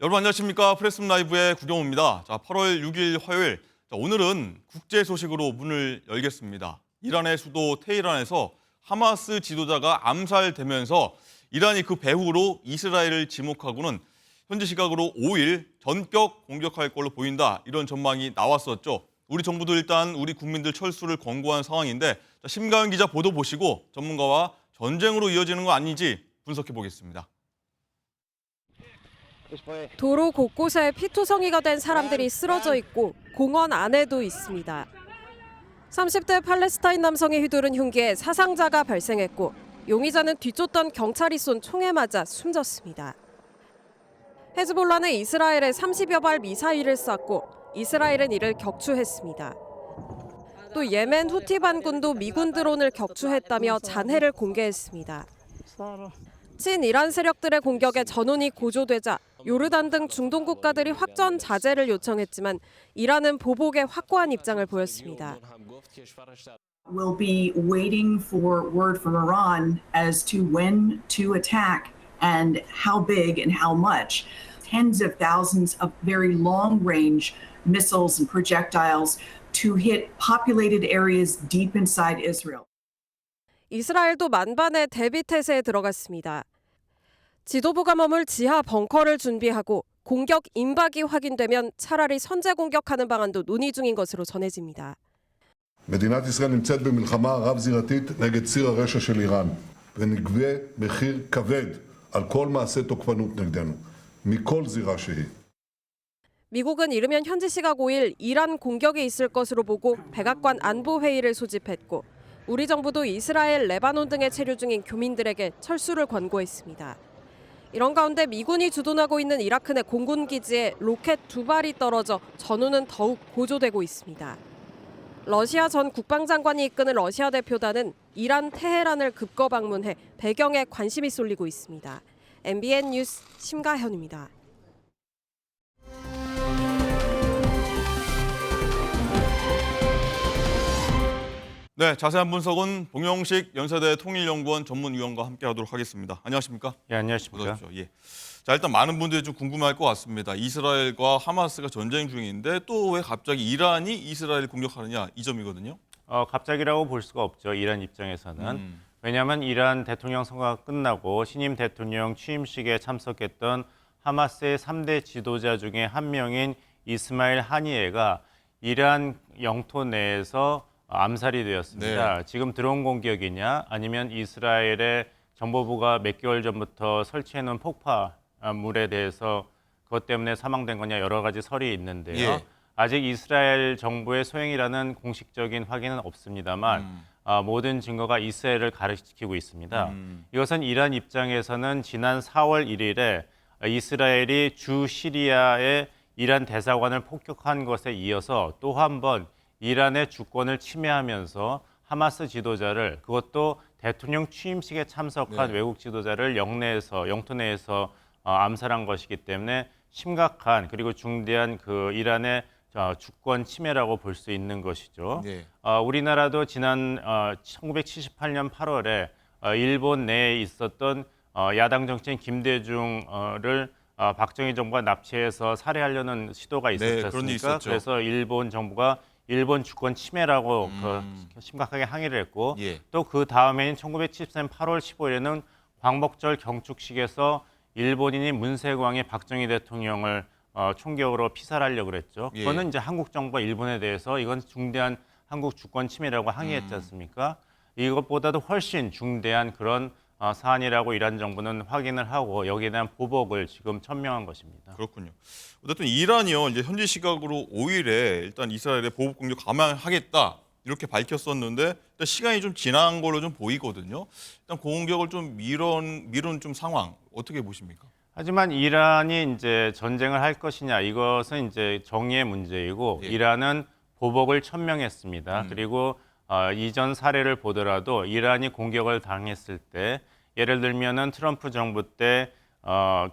여러분 안녕하십니까? 프레스룸 라이브의 구경호입니다. 자, 8월 6일 화요일. 자, 오늘은 국제 소식으로 문을 열겠습니다. 이란의 수도 테헤란에서 하마스 지도자가 암살되면서 이란이 그 배후로 이스라엘을 지목하고는 현지 시각으로 5일 전격 공격할 걸로 보인다. 이런 전망이 나왔었죠. 우리 정부도 일단 우리 국민들 철수를 권고한 상황인데 자, 심가연 기자 보도 보시고 전문가와 전쟁으로 이어지는 거 아닌지 분석해 보겠습니다. 도로 곳곳에 피투성이가 된 사람들이 쓰러져 있고 공원 안에도 있습니다. 30대 팔레스타인 남성이 휘두른 흉기에 사상자가 발생했고 용의자는 뒤쫓던 경찰이 쏜 총에 맞아 숨졌습니다. 헤즈볼라는 이스라엘에 30여 발 미사일을 쐈고 이스라엘은 이를 격추했습니다. 또 예멘 후티 반군도 미군 드론을 격추했다며 잔해를 공개했습니다. 친이란 세력들의 공격에 전운이 고조되자 요르단 등 중동 국가들이 확전 자제를 요청했지만 이란은 보복에 확고한 입장을 보였습니다. We'll be waiting for word from Iran as to when to attack and how big and how much. Tens of thousands of very long-range missiles and projectiles to hit populated areas deep inside Israel. 이스라엘도 만반의 대비 태세에 들어갔습니다. 지도부가 머물 지하 벙커를 준비하고 공격 임박이 확인되면 차라리 선제 공격하는 방안도 논의 중인 것으로 전해집니다. מדינת ישראל נמצאת במלחמה רב-זירתית נגד ציר הרשע של איראן ונגבה מחיר כבד על כל מעשה תוקפנות נגדנו, מכל זירה שהיא. 미국은 이르면 현지 시각 5일 이란 공격이 있을 것으로 보고 백악관 안보회의를 소집했고 우리 정부도 이스라엘, 레바논 등에 체류 중인 교민들에게 철수를 권고했습니다. 이런 가운데 미군이 주둔하고 있는 이라크 내 공군 기지에 로켓 2발이 떨어져 전운은 더욱 고조되고 있습니다. 러시아 전 국방장관이 이끄는 러시아 대표단은 이란 테헤란을 급거 방문해 배경에 관심이 쏠리고 있습니다. MBN 뉴스 심가현입니다. 네, 자세한 분석은 봉영식 연세대 통일연구원 전문위원과 함께하도록 하겠습니다. 안녕하십니까? 예, 안녕하십니까? 어서 오십시오. 예. 자, 일단 많은 분들이 좀 궁금할 것 같습니다. 이스라엘과 하마스가 전쟁 중인데 또 왜 갑자기 이란이 이스라엘을 공격하느냐 이 점이거든요. 갑자기라고 볼 수가 없죠. 이란 입장에서는. 왜냐하면 이란 대통령 선거가 끝나고 신임 대통령 취임식에 참석했던 하마스의 3대 지도자 중에 한 명인 이스마일 하니예가 이란 영토 내에서 암살이 되었습니다. 네. 지금 드론 공격이냐 아니면 이스라엘의 정보부가 몇 개월 전부터 설치해놓은 폭파물에 대해서 그것 때문에 사망된 거냐 여러 가지 설이 있는데요. 예. 아직 이스라엘 정부의 소행이라는 공식적인 확인은 없습니다만 모든 증거가 이스라엘을 가리키고 있습니다. 이것은 이란 입장에서는 지난 4월 1일에 이스라엘이 주 시리아의 이란 대사관을 폭격한 것에 이어서 또 한 번 이란의 주권을 침해하면서 하마스 지도자를 그것도 대통령 취임식에 참석한 외국 지도자를 영토 내에서 암살한 것이기 때문에 심각한 그리고 중대한 그 이란의 주권 침해라고 볼 수 있는 것이죠. 네. 우리나라도 지난 1978년 8월에 일본 내에 있었던 야당 정치인 김대중을 박정희 정부가 납치해서 살해하려는 시도가 있었지 네, 그런 일이 않습니까? 있었죠. 그래서 일본 정부가 일본 주권 침해라고 심각하게 항의를 했고 예. 또 그 다음에는 1973년 8월 15일에는 광복절 경축식에서 일본인이 문세광이 박정희 대통령을 총격으로 피살하려고 그랬죠. 예. 그거는 이제 한국 정부가 일본에 대해서 이건 중대한 한국 주권 침해라고 항의했지 않습니까? 이것보다도 훨씬 중대한 그런 사안이라고 이란 정부는 확인을 하고 여기에 대한 보복을 지금 천명한 것입니다. 그렇군요. 어쨌든 이란이요 이제 현지 시각으로 5일에 일단 이스라엘의 보복 공격 감행하겠다 이렇게 밝혔었는데 일단 시간이 좀 지난 걸로 좀 보이거든요. 일단 공격을 좀 미룬 좀 상황 어떻게 보십니까? 하지만 이란이 이제 전쟁을 할 것이냐 이것은 이제 정의의 문제이고 예. 이란은 보복을 천명했습니다. 그리고 이전 사례를 보더라도 이란이 공격을 당했을 때 예를 들면은 트럼프 정부 때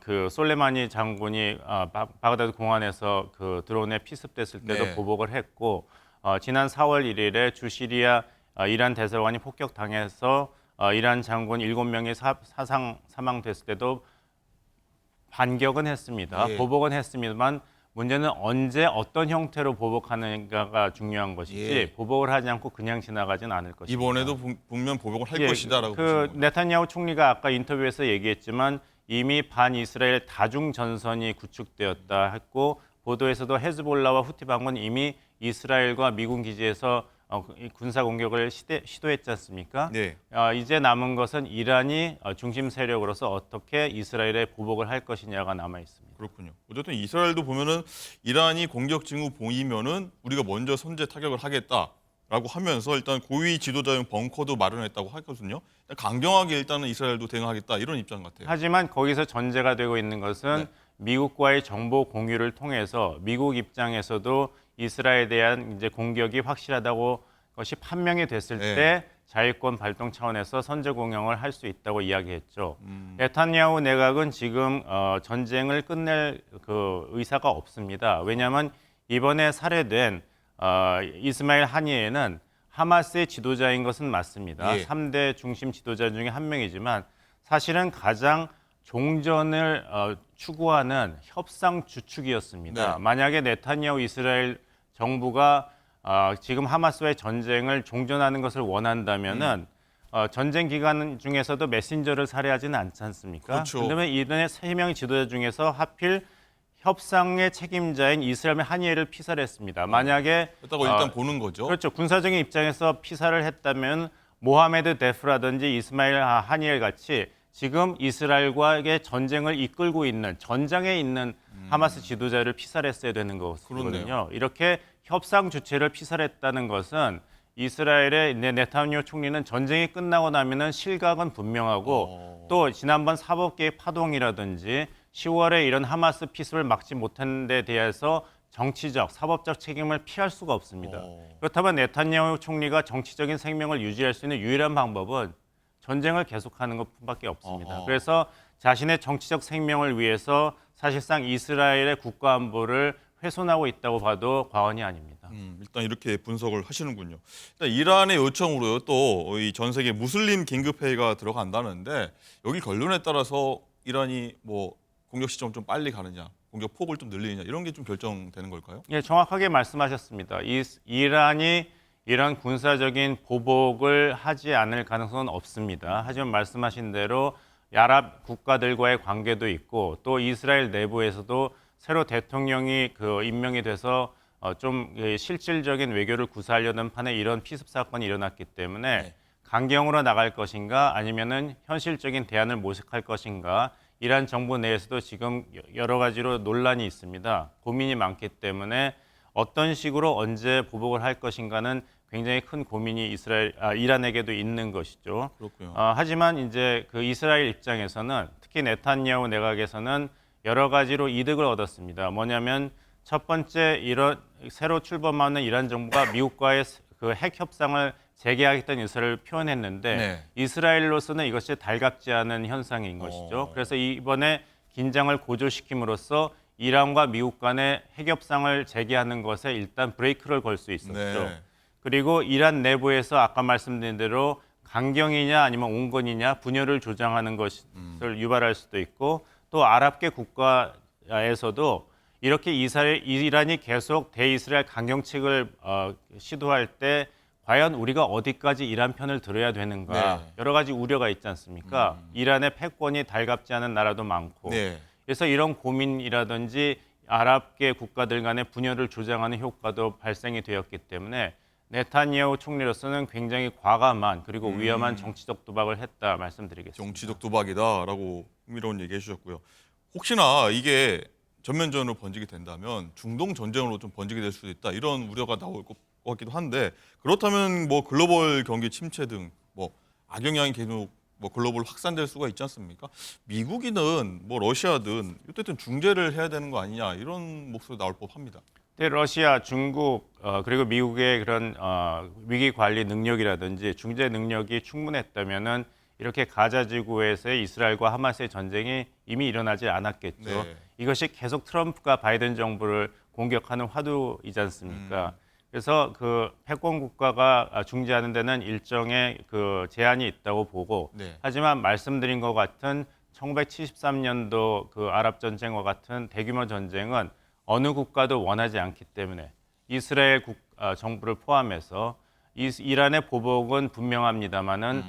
그 솔레마니 장군이 바그다드 공항에서 그 드론에 피습됐을 때도 네. 보복을 했고 지난 4월 1일에 주시리아 이란 대사관이 폭격당해서 이란 장군 7명이 사망됐을 때도 반격은 했습니다. 예. 보복은 했습니다만 문제는 언제 어떤 형태로 보복하는가가 중요한 것이지 예. 보복을 하지 않고 그냥 지나가진 않을 것입니다. 이번에도 분명 보복을 할 예, 것이다라고 그 보시는 거죠. 네타냐후 총리가 아까 인터뷰에서 얘기했지만 이미 반이스라엘 다중 전선이 구축되었다 했고 보도에서도 헤즈볼라와 후티 반군 이미 이스라엘과 미군 기지에서 군사 공격을 시도했지 않습니까? 네. 이제 남은 것은 이란이 중심 세력으로서 어떻게 이스라엘에 보복을 할 것이냐가 남아 있습니다. 그렇군요. 어쨌든 이스라엘도 보면은 이란이 공격 징후 보이면은 우리가 먼저 선제 타격을 하겠다라고 하면서 일단 고위 지도자용 벙커도 마련했다고 하거든요. 강경하게 일단은 이스라엘도 대응하겠다 이런 입장 같아요. 하지만 거기서 전제가 되고 있는 것은 네. 미국과의 정보 공유를 통해서 미국 입장에서도 이스라엘에 대한 이제 공격이 확실하다고 것이 판명이 됐을 네. 때 자위권 발동 차원에서 선제 공격을 할 수 있다고 이야기했죠. 네타냐후 내각은 지금 전쟁을 끝낼 그 의사가 없습니다. 왜냐하면 이번에 살해된 이스마일 하니에는 하마스의 지도자인 것은 맞습니다. 예. 3대 중심 지도자 중에 한 명이지만 사실은 가장 종전을 추구하는 협상 주축이었습니다. 네. 만약에 네타냐후 이스라엘 정부가 지금 하마스와의 전쟁을 종전하는 것을 원한다면은 전쟁 기간 중에서도 메신저를 살해하지는 않지 않습니까? 그렇죠. 그러면 이번에 3명의 지도자 중에서 하필 협상의 책임자인 이스라엘의 하니에를 피살했습니다. 만약에 그렇다고 일단 보는 거죠. 그렇죠. 군사적인 입장에서 피살을 했다면 모하메드 데프라든지 이스마일 하니엘 같이 지금 이스라엘과의 전쟁을 이끌고 있는 전장에 있는 하마스 지도자를 피살했어야 되는 것이거든요. 그렇네요. 이렇게 협상 주체를 피살했다는 것은 이스라엘의 네타냐후 총리는 전쟁이 끝나고 나면은 실각은 분명하고 또 지난번 사법개혁 파동이라든지 10월에 이런 하마스 피습을 막지 못한 데 대해서 정치적, 사법적 책임을 피할 수가 없습니다. 그렇다면 네타냐후 총리가 정치적인 생명을 유지할 수 있는 유일한 방법은 전쟁을 계속하는 것뿐밖에 없습니다. 그래서 자신의 정치적 생명을 위해서 사실상 이스라엘의 국가 안보를 훼손하고 있다고 봐도 과언이 아닙니다. 일단 이렇게 분석을 하시는군요. 일단 이란의 요청으로요 또 이 전 세계 무슬림 긴급회의가 들어간다는데 여기 결론에 따라서 이란이 뭐 공격 시점 좀 빨리 가느냐, 공격 폭을 좀 늘리느냐 이런 게 좀 결정되는 걸까요? 예, 정확하게 말씀하셨습니다. 이란이 이런 군사적인 보복을 하지 않을 가능성은 없습니다. 하지만 말씀하신 대로 아랍 국가들과의 관계도 있고 또 이스라엘 내부에서도 새로 대통령이 임명이 돼서 좀 실질적인 외교를 구사하려는 판에 이런 피습 사건이 일어났기 때문에 네. 강경으로 나갈 것인가 아니면은 현실적인 대안을 모색할 것인가 이란 정부 내에서도 지금 여러 가지로 논란이 있습니다. 고민이 많기 때문에 어떤 식으로 언제 보복을 할 것인가는 굉장히 큰 고민이 이란에게도 있는 것이죠. 그렇고요. 하지만 이제 그 이스라엘 입장에서는 특히 네타냐후 내각에서는 여러 가지로 이득을 얻었습니다. 뭐냐면 첫 번째 이런 새로 출범하는 이란 정부가 미국과의 그 핵 협상을 재개하겠다는 의사를 표현했는데 네. 이스라엘로서는 이것이 달갑지 않은 현상인 것이죠. 그래서 이번에 긴장을 고조시킴으로써 이란과 미국 간의 핵 협상을 재개하는 것에 일단 브레이크를 걸 수 있었죠. 네. 그리고 이란 내부에서 아까 말씀드린 대로 강경이냐 아니면 온건이냐 분열을 조장하는 것을 유발할 수도 있고 또 아랍계 국가에서도 이렇게 이란이 계속 대이스라엘 강경책을 시도할 때 과연 우리가 어디까지 이란 편을 들어야 되는가 네. 여러 가지 우려가 있지 않습니까? 이란의 패권이 달갑지 않은 나라도 많고 네. 그래서 이런 고민이라든지 아랍계 국가들 간의 분열을 조장하는 효과도 발생이 되었기 때문에 네타냐후 총리로서는 굉장히 과감한 그리고 위험한 정치적 도박을 했다 말씀드리겠습니다. 정치적 도박이다라고 흥미로운 얘기 해주셨고요. 혹시나 이게 전면전으로 번지게 된다면 중동 전쟁으로 좀 번지게 될 수도 있다 이런 우려가 나올 것 같기도 한데 그렇다면 뭐 글로벌 경기 침체 등 뭐 악영향이 계속 뭐 글로벌 확산될 수가 있지 않습니까? 미국이든 뭐 러시아든 어쨌든 중재를 해야 되는 거 아니냐 이런 목소리 나올 법합니다. 네, 러시아, 중국 그리고 미국의 그런 위기 관리 능력이라든지 중재 능력이 충분했다면은 이렇게 가자 지구에서의 이스라엘과 하마스의 전쟁이 이미 일어나지 않았겠죠. 네. 이것이 계속 트럼프가 바이든 정부를 공격하는 화두이지 않습니까? 그래서 그 패권 국가가 중재하는 데는 일정의 그 제한이 있다고 보고 네. 하지만 말씀드린 것 같은 1973년도 그 아랍 전쟁과 같은 대규모 전쟁은 어느 국가도 원하지 않기 때문에 이스라엘 정부를 포함해서 이란의 보복은 분명합니다만은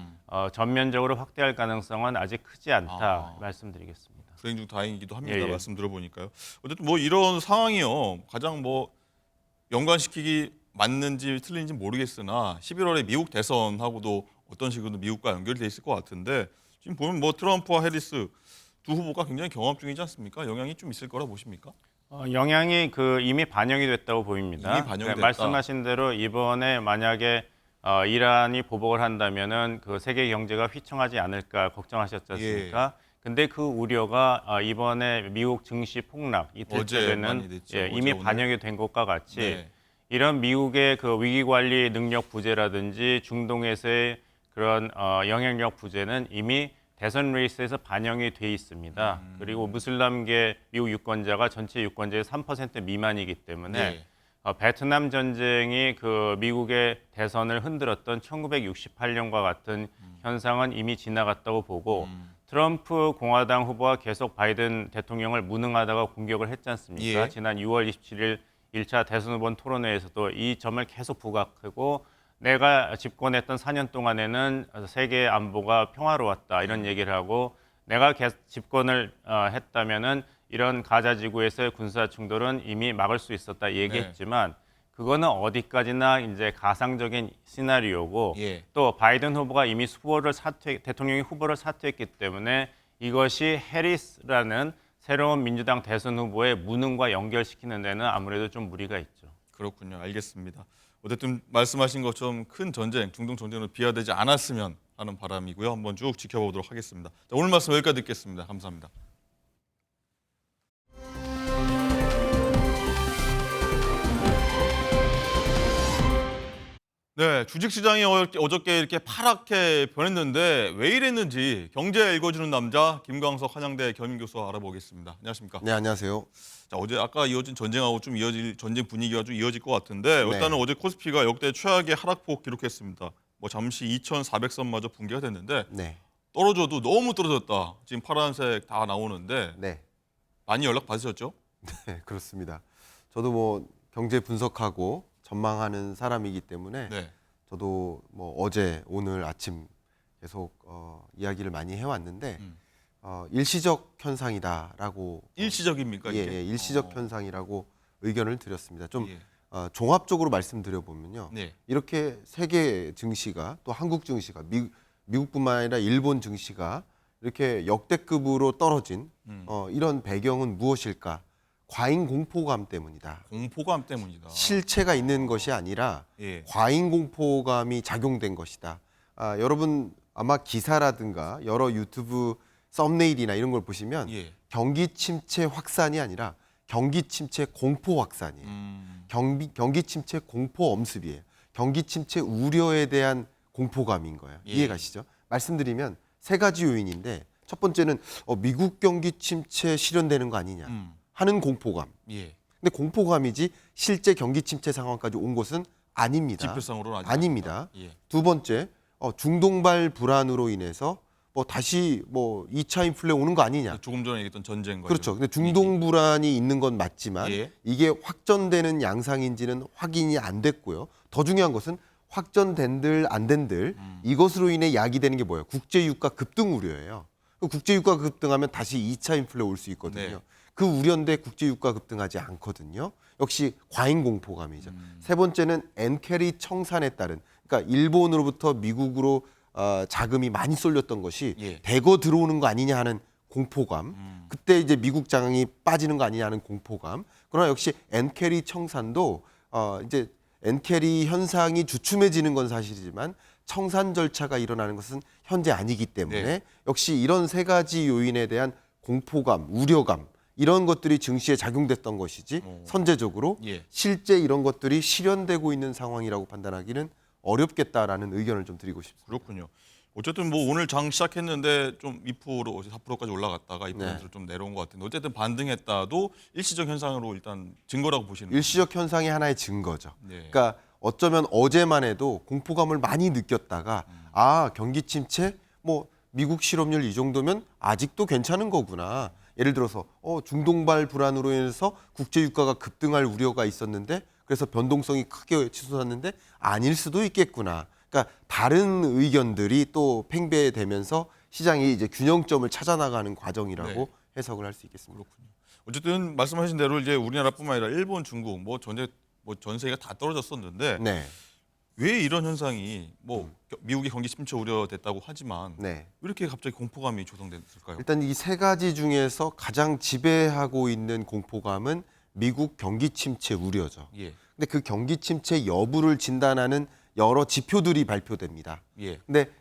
전면적으로 확대할 가능성은 아직 크지 않다 말씀드리겠습니다. 불행 중 다행이기도 합니다. 예, 예. 말씀 들어보니까요. 어쨌든 뭐 이런 상황이요. 가장 뭐 연관시키기 맞는지 틀린지 모르겠으나 11월에 미국 대선하고도 어떤 식으로 미국과 연결돼 있을 것 같은데 지금 보면 뭐 트럼프와 해리스 두 후보가 굉장히 경합 중이지 않습니까? 영향이 좀 있을 거라 보십니까? 영향이 이미 반영이 됐다고 보입니다. 이미 반영이 됐다. 말씀하신 대로 이번에 만약에 이란이 보복을 한다면은 그 세계 경제가 휘청하지 않을까 걱정하셨지 않습니까? 근데 그 우려가 이번에 미국 증시 폭락 어제 이틀째는 많이 됐죠. 이미 어제, 오늘. 반영이 된 것과 같이 네. 이런 미국의 그 위기 관리 능력 부재라든지 중동에서의 그런 영향력 부재는 이미 대선 레이스에서 반영이 돼 있습니다. 그리고 무슬람계 미국 유권자가 전체 유권자의 3% 미만이기 때문에 네. 베트남 전쟁이 그 미국의 대선을 흔들었던 1968년과 같은 현상은 이미 지나갔다고 보고 트럼프 공화당 후보가 계속 바이든 대통령을 무능하다고 공격을 했지 않습니까? 예. 지난 6월 27일 1차 대선 후보 토론회에서도 이 점을 계속 부각하고 내가 집권했던 4년 동안에는 세계 안보가 평화로웠다 이런 얘기를 하고 내가 집권을 했다면은 이런 가자 지구에서의 군사 충돌은 이미 막을 수 있었다 얘기했지만 그거는 어디까지나 이제 가상적인 시나리오고 예. 또 바이든 후보가 이미 대통령이 후보를 사퇴했기 때문에 이것이 해리스라는 새로운 민주당 대선 후보의 무능과 연결시키는 데는 아무래도 좀 무리가 있죠. 그렇군요. 알겠습니다. 어쨌든 말씀하신 것처럼 큰 전쟁, 중동 전쟁으로 비화되지 않았으면 하는 바람이고요. 한번 쭉 지켜보도록 하겠습니다. 자, 오늘 말씀 여기까지 듣겠습니다. 감사합니다. 네, 주식시장이 어저께 이렇게 파랗게 변했는데 왜 이랬는지 경제 읽어주는 남자 김광석 한양대 겸임교수와 알아보겠습니다. 안녕하십니까? 네, 안녕하세요. 자, 어제 아까 이어진 전쟁하고 좀 전쟁 분위기가 좀 이어질 것 같은데 네. 일단은 어제 코스피가 역대 최악의 하락폭 기록했습니다. 뭐 잠시 2,400선마저 붕괴가 됐는데 네, 떨어져도 너무 떨어졌다. 지금 파란색 다 나오는데 네, 많이 연락 받으셨죠? 네, 그렇습니다. 저도 뭐 경제 분석하고 전망하는 사람이기 때문에 네. 저도 뭐 어제 오늘 아침 계속 이야기를 많이 해왔는데 일시적 현상이다라고 일시적입니까 예, 이게? 예, 일시적 현상이라고 의견을 드렸습니다. 좀 예. 종합적으로 말씀드려 보면요. 네. 이렇게 세계 증시가 또 한국 증시가 미국뿐만 아니라 일본 증시가 이렇게 역대급으로 떨어진 이런 배경은 무엇일까? 과잉 공포감 때문이다. 공포감 때문이다. 실체가 있는 것이 아니라 예. 과잉 공포감이 작용된 것이다. 여러분 아마 기사라든가 여러 유튜브 썸네일이나 이런 걸 보시면 예. 경기 침체 확산이 아니라 경기 침체 공포 확산이에요. 경기 침체 공포 엄습이에요. 경기 침체 우려에 대한 공포감인 거예요. 예. 이해가시죠? 말씀드리면 세 가지 요인인데 첫 번째는 미국 경기 침체 실현되는 거 아니냐 하는 공포감. 예. 근데 공포감이지 실제 경기 침체 상황까지 온 것은 아닙니다. 지표상으로는 아직 아닙니다. 예. 두 번째, 중동발 불안으로 인해서 다시 2차 인플레 오는 거 아니냐. 조금 전에 얘기했던 전쟁과 그렇죠. 근데 이런 중동 불안이 있는 건 맞지만 예. 이게 확전되는 양상인지는 확인이 안 됐고요. 더 중요한 것은 확전된들 안 된들 이것으로 인해 야기되는 게 뭐예요? 국제 유가 급등 우려예요. 국제 유가 급등하면 다시 2차 인플레 올 수 있거든요. 네. 그 우려인데 국제 유가 급등하지 않거든요. 역시 과잉 공포감이죠. 세 번째는 엔캐리 청산에 따른 그러니까 일본으로부터 미국으로 자금이 많이 쏠렸던 것이 예. 대거 들어오는 거 아니냐 하는 공포감. 그때 이제 미국 장이 빠지는 거 아니냐 하는 공포감. 그러나 역시 엔캐리 청산도 이제 엔캐리 현상이 주춤해지는 건 사실이지만 청산 절차가 일어나는 것은 현재 아니기 때문에 네. 역시 이런 세 가지 요인에 대한 공포감, 우려감 이런 것들이 증시에 작용됐던 것이지 선제적으로 예. 실제 이런 것들이 실현되고 있는 상황이라고 판단하기는 어렵겠다라는 의견을 좀 드리고 싶습니다. 그렇군요. 어쨌든 뭐 오늘 장 시작했는데 좀 2% 4%까지 올라갔다가 2%로 네. 좀 내려온 것 같은데 어쨌든 반등했다도 일시적 현상으로 일단 증거라고 보시는 거죠. 일시적 현상의 하나의 증거죠. 네. 그러니까 어쩌면 어제만 해도 공포감을 많이 느꼈다가 경기 침체 미국 실업률 이 정도면 아직도 괜찮은 거구나. 예를 들어서 중동발 불안으로 인해서 국제 유가가 급등할 우려가 있었는데 그래서 변동성이 크게 치솟았는데 아닐 수도 있겠구나. 그러니까 다른 의견들이 또 팽배되면서 시장이 이제 균형점을 찾아 나가는 과정이라고 네. 해석을 할 수 있겠습니다. 어쨌든 말씀하신 대로 이제 우리나라뿐만 아니라 일본, 중국 전 세계가 다 떨어졌었는데 네. 왜 이런 현상이 미국의 경기 침체 우려됐다고 하지만 네. 왜 이렇게 갑자기 공포감이 조성됐을까요? 일단 이 세 가지 중에서 가장 지배하고 있는 공포감은 미국 경기 침체 우려죠. 예. 근데 그 경기 침체 여부를 진단하는 여러 지표들이 발표됩니다. 예. 근데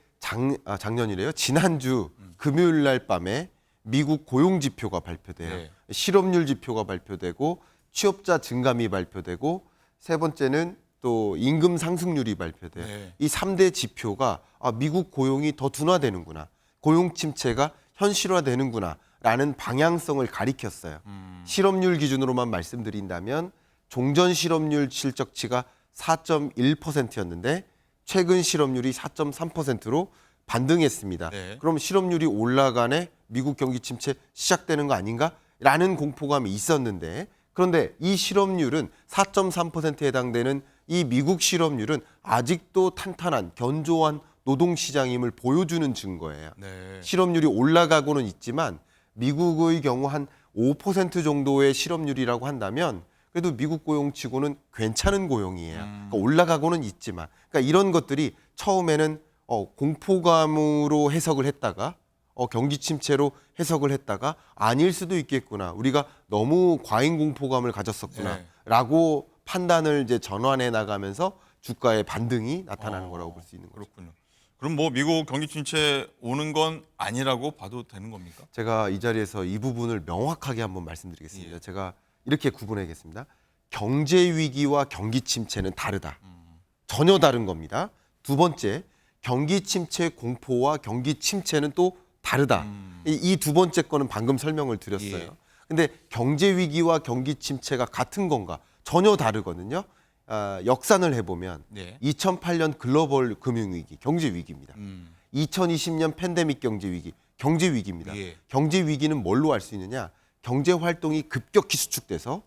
작년이래요. 지난주 금요일 날 밤에 미국 고용 지표가 발표돼요. 네. 실업률 지표가 발표되고 취업자 증감이 발표되고 세 번째는 또 임금 상승률이 발표돼요. 네. 이 3대 지표가 미국 고용이 더 둔화되는구나. 고용 침체가 현실화되는구나. 라는 방향성을 가리켰어요. 실업률 기준으로만 말씀드린다면 종전 실업률 실적치가 4.1%였는데 최근 실업률이 4.3%로 반등했습니다. 네. 그럼 실업률이 올라가네 미국 경기 침체 시작되는 거 아닌가? 라는 공포감이 있었는데 그런데 이 실업률은 4.3%에 해당되는 이 미국 실업률은 아직도 탄탄한 견조한 노동시장임을 보여주는 증거예요. 네. 실업률이 올라가고는 있지만 미국의 경우 한 5% 정도의 실업률이라고 한다면 그래도 미국 고용치고는 괜찮은 고용이에요. 그러니까 올라가고는 있지만 그러니까 이런 것들이 처음에는 공포감으로 해석을 했다가 경기 침체로 해석을 했다가 아닐 수도 있겠구나. 우리가 너무 과잉 공포감을 가졌었구나. 네. 라고 판단을 이제 전환해 나가면서 주가의 반등이 나타나는 거라고 볼 수 있는 거죠. 그렇군요. 그럼 미국 경기 침체 오는 건 아니라고 봐도 되는 겁니까? 제가 이 자리에서 이 부분을 명확하게 한번 말씀드리겠습니다. 예. 제가 이렇게 구분하겠습니다. 경제 위기와 경기 침체는 다르다. 전혀 다른 겁니다. 두 번째, 경기 침체 공포와 경기 침체는 또 다르다. 이 두 번째 거는 방금 설명을 드렸어요. 예. 근데 경제 위기와 경기 침체가 같은 건가? 전혀 다르거든요. 역산을 해보면 네. 2008년 글로벌 금융위기, 경제 위기입니다. 2020년 팬데믹 경제 위기, 경제 위기입니다. 예. 경제 위기는 뭘로 알 수 있느냐? 경제 활동이 급격히 수축돼서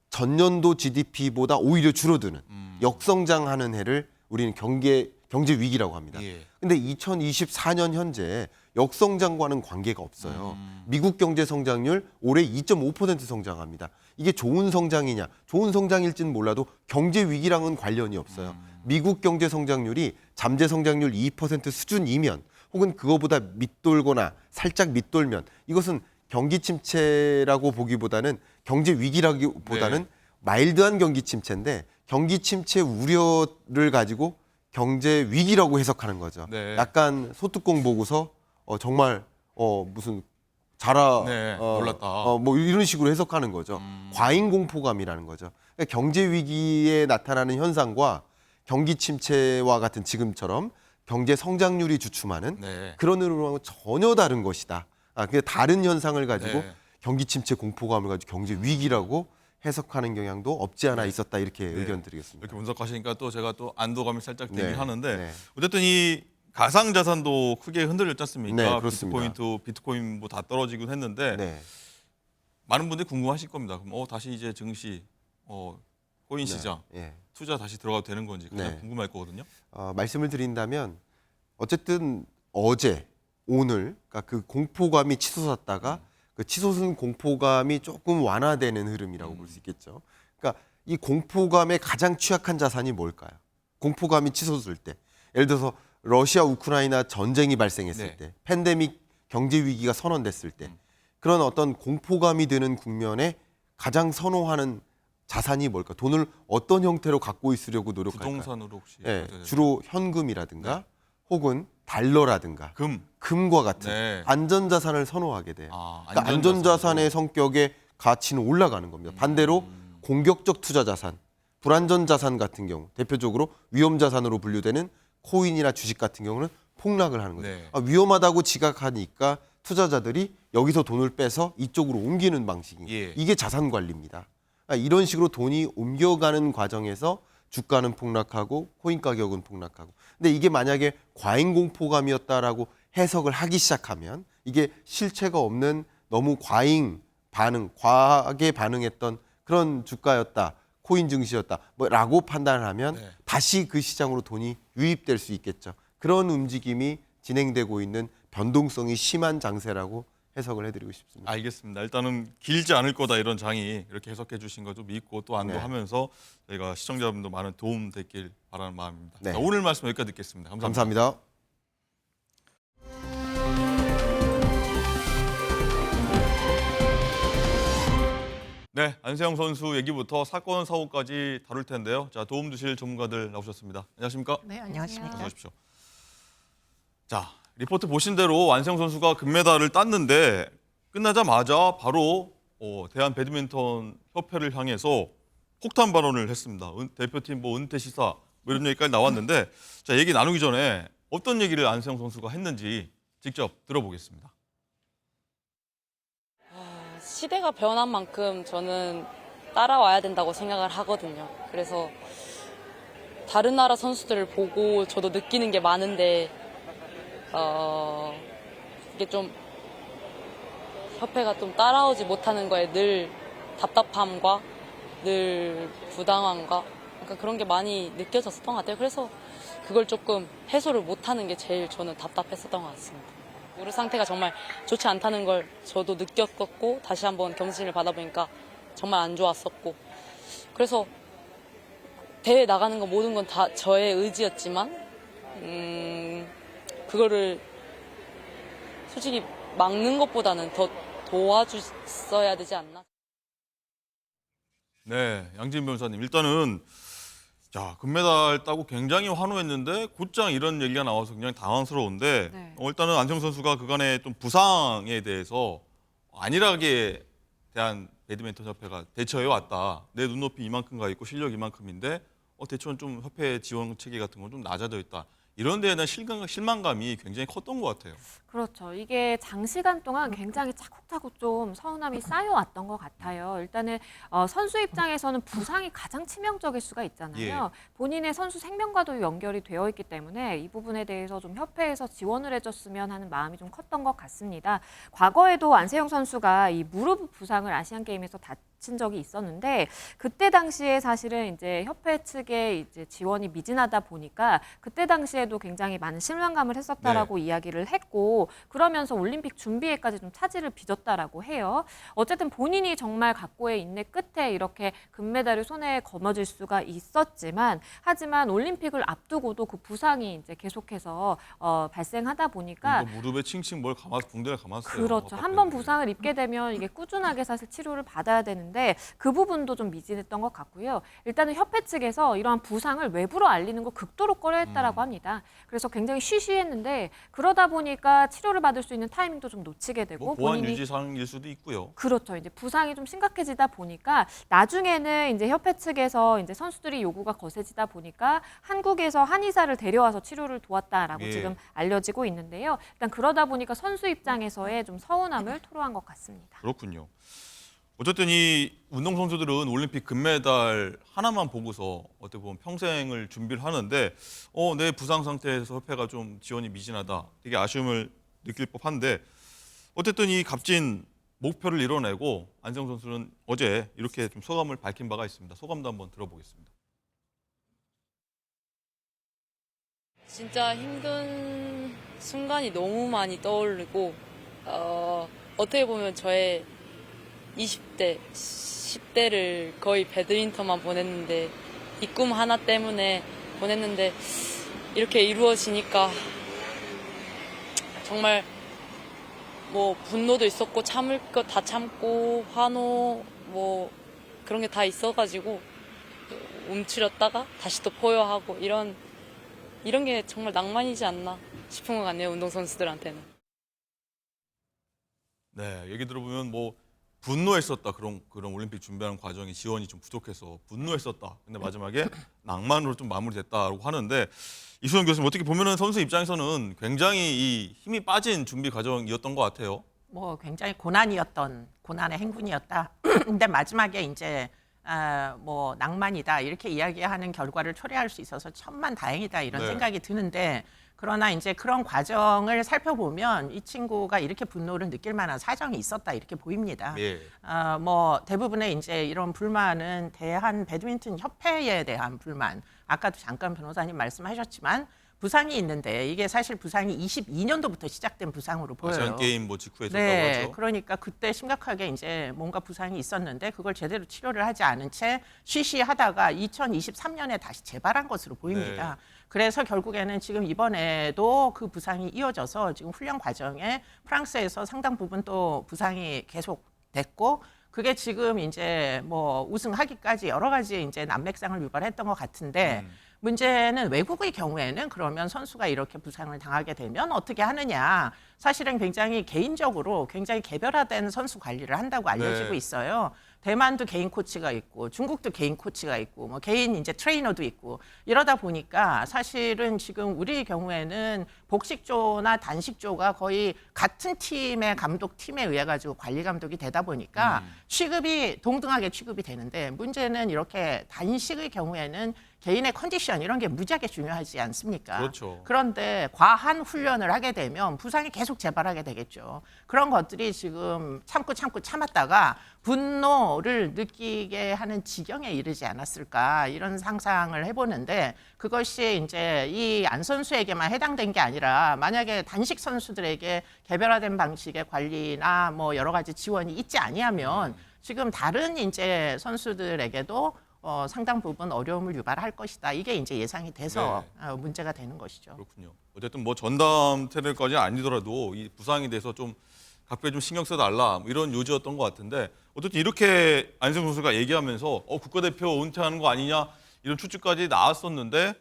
전년도 GDP보다 오히려 줄어드는 역성장하는 해를 우리는 경제 위기라고 합니다. 예. 근데 2024년 현재 역성장과는 관계가 없어요. 미국 경제 성장률 올해 2.5% 성장합니다. 이게 좋은 성장이냐? 좋은 성장일지는 몰라도 경제 위기랑은 관련이 없어요. 미국 경제 성장률이 잠재 성장률 2% 수준이면 혹은 그거보다 밑돌거나 살짝 밑돌면 이것은 경기 침체라고 보기보다는 경제 위기라기보다는 네. 마일드한 경기 침체인데 경기 침체 우려를 가지고 경제 위기라고 해석하는 거죠. 네. 약간 소뚜껑 보고서 정말 무슨 네, 놀랐다. 뭐 이런 식으로 해석하는 거죠. 과잉 공포감이라는 거죠. 그러니까 경제 위기에 나타나는 현상과 경기 침체와 같은 지금처럼 경제 성장률이 주춤하는 네. 그런 흐름하고 전혀 다른 것이다. 그게 다른 현상을 가지고 네. 경기 침체 공포감을 가지고 경제 위기라고 해석하는 경향도 없지 않아 있었다 이렇게 의견 드리겠습니다. 이렇게 분석하시니까 또 제가 또 안도감이 살짝 들긴 네. 하는데 네. 어쨌든 이 가상 자산도 크게 흔들렸지 않습니까? 네, 그렇습니다. 비트코인 다 떨어지긴 했는데 네. 많은 분들이 궁금하실 겁니다. 그럼 다시 이제 증시, 코인 시장 예. 투자 다시 들어가도 되는 건지 가장 네. 궁금할 거거든요. 말씀을 드린다면 어쨌든 어제 오늘 그러니까 그 공포감이 치솟았다가 그 치솟은 공포감이 조금 완화되는 흐름이라고 볼 수 있겠죠. 그러니까 이 공포감의 가장 취약한 자산이 뭘까요? 공포감이 치솟을 때 예를 들어서 러시아 우크라이나 전쟁이 발생했을 네. 때 팬데믹 경제 위기가 선언됐을 때 그런 어떤 공포감이 드는 국면에 가장 선호하는 자산이 뭘까? 돈을 어떤 형태로 갖고 있으려고 노력할까요? 부동산으로 혹시 네, 주로 현금이라든가 혹은 달러라든가 금과 같은 네. 안전자산을 선호하게 돼요. 그러니까 안전자산으로. 안전자산의 성격의 가치는 올라가는 겁니다. 반대로 공격적 투자자산, 불안전자산 같은 경우 대표적으로 위험자산으로 분류되는 코인이나 주식 같은 경우는 폭락을 하는 거죠. 네. 위험하다고 지각하니까 투자자들이 여기서 돈을 빼서 이쪽으로 옮기는 방식이 예. 이게 자산 관리입니다. 이런 식으로 돈이 옮겨가는 과정에서 주가는 폭락하고 코인 가격은 폭락하고. 근데 이게 만약에 과잉 공포감이었다라고 해석을 하기 시작하면 이게 실체가 없는 너무 과잉 반응, 과하게 반응했던 그런 주가였다, 코인 증시였다, 뭐라고 판단을 하면 네. 다시 그 시장으로 돈이 유입될 수 있겠죠. 그런 움직임이 진행되고 있는 변동성이 심한 장세라고 해석을 해드리고 싶습니다. 알겠습니다. 일단은 길지 않을 거다 이런 장이 이렇게 해석해 주신 거 좀 믿고 또 안도하면서 저희가 시청자분도 많은 도움 됐길 바라는 마음입니다. 네. 자, 오늘 말씀 여기까지 듣겠습니다. 감사합니다. 감사합니다. 네, 안세영 선수 얘기부터 사건 사고까지 다룰 텐데요. 자, 도움 주실 전문가들 나오셨습니다. 안녕하십니까? 네, 안녕하십니까. 어서 오십시오. 자, 리포트 보신 대로 안세영 선수가 금메달을 땄는데 끝나자마자 바로 대한 배드민턴 협회를 향해서 폭탄 발언을 했습니다. 대표팀 은퇴 시사 뭐 이런 얘기까지 나왔는데 자, 얘기 나누기 전에 어떤 얘기를 안세영 선수가 했는지 직접 들어보겠습니다. 시대가 변한 만큼 저는 따라와야 된다고 생각을 하거든요. 그래서 다른 나라 선수들을 보고 저도 느끼는 게 많은데 이게 좀 협회가 좀 따라오지 못하는 거에 늘 답답함과 늘 부당함과 약간 그런 게 많이 느껴졌었던 것 같아요. 그래서 그걸 조금 해소를 못하는 게 제일 저는 답답했었던 것 같습니다. 무릎 상태가 정말 좋지 않다는 걸 저도 느꼈었고 다시 한번 검진을 받아보니까 정말 안 좋았었고 그래서 대회 나가는 거 모든 건 다 저의 의지였지만 그거를 솔직히 막는 것보다는 더 도와줬어야 되지 않나. 네, 양진 변호사님 일단은 자, 금메달 따고 굉장히 환호했는데 곧장 이런 얘기가 나와서 굉장히 당황스러운데 네. 일단은 안세영 선수가 그간의 좀 부상에 대해서 안일하게 대한 배드민턴 협회가 대처해 왔다. 내 눈높이 이만큼 가 있고 실력 이만큼인데 대처는 좀 협회 지원 체계 같은 건 좀 낮아져 있다. 이런 데에 대한 실망감이 굉장히 컸던 것 같아요. 그렇죠. 이게 장시간 동안 굉장히 차곡차곡 좀 서운함이 쌓여왔던 것 같아요. 일단은 선수 입장에서는 부상이 가장 치명적일 수가 있잖아요. 본인의 선수 생명과도 연결이 되어 있기 때문에 이 부분에 대해서 좀 협회에서 지원을 해줬으면 하는 마음이 좀 컸던 것 같습니다. 과거에도 안세영 선수가 이 무릎 부상을 아시안 게임에서 다친 적이 있었는데 그때 당시에 사실은 이제 협회 측의 이제 지원이 미진하다 보니까 그때 당시에도 굉장히 많은 실망감을 했었다라고 이야기를 했고 그러면서 올림픽 준비에까지 좀 차질을 빚었다라고 해요. 어쨌든 본인이 정말 각고의 인내 끝에 이렇게 금메달을 손에 거머쥘 수가 있었지만 하지만 올림픽을 앞두고도 그 부상이 이제 계속해서 발생하다 보니까 무릎에 칭칭 뭘 감아서 붕대를 감았어요. 그렇죠. 한 번 부상을 입게 되면 이게 꾸준하게 사실 치료를 받아야 되는데 그 부분도 좀 미진했던 것 같고요. 일단은 협회 측에서 이러한 부상을 외부로 알리는 거 극도로 꺼려했다라고 합니다. 그래서 굉장히 쉬쉬했는데 그러다 보니까 치료를 받을 수 있는 타이밍도 좀 놓치게 되고 보안 유지상일 수도 있고요. 그렇죠. 이제 부상이 좀 심각해지다 보니까 나중에는 이제 협회 측에서 이제 선수들이 요구가 거세지다 보니까 한국에서 한의사를 데려와서 치료를 도왔다라고 지금 알려지고 있는데요. 일단 그러다 보니까 선수 입장에서의 좀 서운함을 토로한 것 같습니다. 그렇군요. 어쨌든 이 운동선수들은 올림픽 금메달 하나만 보고서 어떻게 보면 평생을 준비를 하는데 내 부상 상태에서 협회가 좀 지원이 미진하다. 되게 아쉬움을 느낄 법한데 어쨌든 이 값진 목표를 이뤄내고 안세영 선수는 어제 이렇게 좀 소감을 밝힌 바가 있습니다. 소감도 한번 들어보겠습니다. 진짜 힘든 순간이 너무 많이 떠오르고 어떻게 보면 저의 20대, 10대를 거의 배드민턴만 보냈는데 이 꿈 하나 때문에 보냈는데 이렇게 이루어지니까 정말 뭐 분노도 있었고 참을 것 다 참고 환호 뭐 그런 게 다 있어가지고 움츠렸다가 다시 또 포효하고 이런 게 정말 낭만이지 않나 싶은 것 같네요. 운동선수들한테는. 네, 얘기 들어보면 뭐 분노했었다. 그런 올림픽 준비하는 과정이 지원이 좀 부족해서 분노했었다. 근데 마지막에 낭만으로 좀 마무리됐다고 하는데 이수영 교수님 어떻게 보면은 선수 입장에서는 굉장히 이 힘이 빠진 준비 과정이었던 것 같아요. 뭐 굉장히 고난의 행군이었다. 근데 마지막에 이제 뭐 낭만이다 이렇게 이야기하는 결과를 초래할 수 있어서 천만다행이다 이런 네. 생각이 드는데 그러나 이제 그런 과정을 살펴보면 이 친구가 이렇게 분노를 느낄 만한 사정이 있었다 이렇게 보입니다. 예. 뭐 대부분의 이제 이런 불만은 대한 배드민턴 협회에 대한 불만. 아까도 잠깐 변호사님 말씀하셨지만 부상이 있는데 이게 사실 부상이 22년도부터 시작된 부상으로 보여요. 아시안 게임 뭐 직후에 있었다고 네, 하죠. 그러니까 그때 심각하게 이제 뭔가 부상이 있었는데 그걸 제대로 치료를 하지 않은 채 쉬쉬하다가 2023년에 다시 재발한 것으로 보입니다. 네. 그래서 결국에는 지금 이번에도 그 부상이 이어져서 지금 훈련 과정에 프랑스에서 상당 부분 또 부상이 계속됐고 그게 지금 이제 뭐 우승하기까지 여러 가지 이제 난맥상을 유발했던 것 같은데 문제는 외국의 경우에는 그러면 선수가 이렇게 부상을 당하게 되면 어떻게 하느냐. 사실은 굉장히 개인적으로 굉장히 개별화된 선수 관리를 한다고 알려지고 네. 있어요. 대만도 개인 코치가 있고 중국도 개인 코치가 있고 뭐 개인 이제 트레이너도 있고 이러다 보니까 사실은 지금 우리 경우에는 복식조나 단식조가 거의 같은 팀의 감독 팀에 의해 가지고 관리 감독이 되다 보니까 취급이 동등하게 취급이 되는데 문제는 이렇게 단식의 경우에는 개인의 컨디션 이런 게 무지하게 중요하지 않습니까? 그렇죠. 그런데 과한 훈련을 하게 되면 부상이 계속 재발하게 되겠죠. 그런 것들이 지금 참고 참았다가 분노를 느끼게 하는 지경에 이르지 않았을까 이런 상상을 해보는데 그것이 이제 이 안 선수에게만 해당된 게 아니라 만약에 단식 선수들에게 개별화된 방식의 관리나 뭐 여러 가지 지원이 있지 아니하면 지금 다른 이제 선수들에게도 상당 부분 어려움을 유발할 것이다. 이게 이제 예상이 돼서 문제가 되는 것이죠. 그렇군요. 어쨌든 뭐 전담 테러까지 아니더라도 이 부상에 대해서 좀 각별히 좀 신경 써달라 뭐 이런 요지였던 것 같은데 어쨌든 이렇게 안성 선수가 얘기하면서 국가대표 은퇴하는 거 아니냐 이런 추측까지 나왔었는데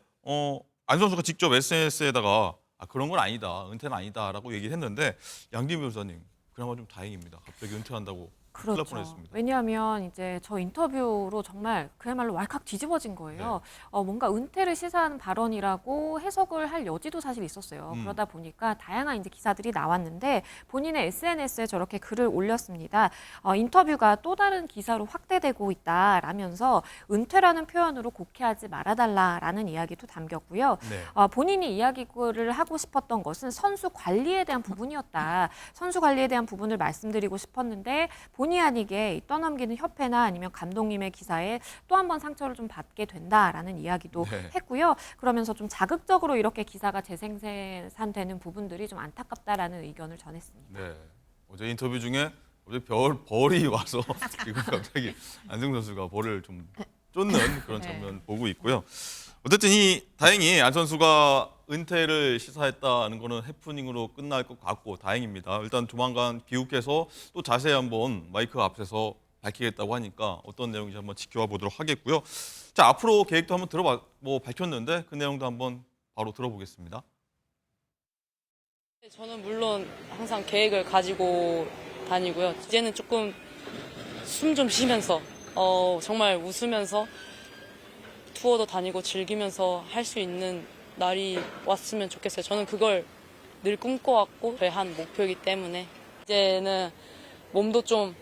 안 선수가 직접 SNS에다가 그런 건 아니다, 은퇴는 아니다라고 얘기를 했는데 양김 변호사님 그나마 좀 다행입니다. 갑자기 은퇴한다고. 큰일 날 그렇죠. 뻔했습니다. 왜냐하면 이제 저 인터뷰로 정말 그야말로 왈칵 뒤집어진 거예요. 뭔가 은퇴를 시사하는 발언이라고 해석을 할 여지도 사실 있었어요. 그러다 보니까 다양한 이제 기사들이 나왔는데 본인의 SNS에 저렇게 글을 올렸습니다. 인터뷰가 또 다른 기사로 확대되고 있다라면서 은퇴라는 표현으로 곡해하지 말아달라라는 이야기도 담겼고요. 네. 본인이 이야기를 하고 싶었던 것은 선수 관리에 대한 부분이었다. 선수 관리에 대한 부분을 말씀드리고 싶었는데 본의 아니게 이 떠넘기는 협회나 아니면 감독님의 기사에 또 한 번 상처를 좀 받게 된다라는 이야기도 네. 했고요. 그러면서 좀 자극적으로 이렇게 기사가 재생산되는 부분들이 좀 안타깝다라는 의견을 전했습니다. 네. 어제 인터뷰 중에 벌이 와서 지금 갑자기 안승 선수가 벌을 좀 쫓는 그런 장면 보고 있고요. 어쨌든 다행히 안 선수가 은퇴를 시사했다는 거는 해프닝으로 끝날 것 같고 다행입니다. 일단 조만간 귀국해서 또 자세히 한번 마이크 앞에서 밝히겠다고 하니까 어떤 내용인지 한번 지켜봐 보도록 하겠고요. 자, 앞으로 계획도 한번 밝혔는데 그 내용도 한번 바로 들어보겠습니다. 저는 물론 항상 계획을 가지고 다니고요. 이제는 조금 숨 좀 쉬면서 정말 웃으면서 투어도 다니고 즐기면서 할 수 있는 날이 왔으면 좋겠어요. 저는 그걸 늘 꿈꿔왔고 저의 한 목표이기 때문에 이제는 몸도 좀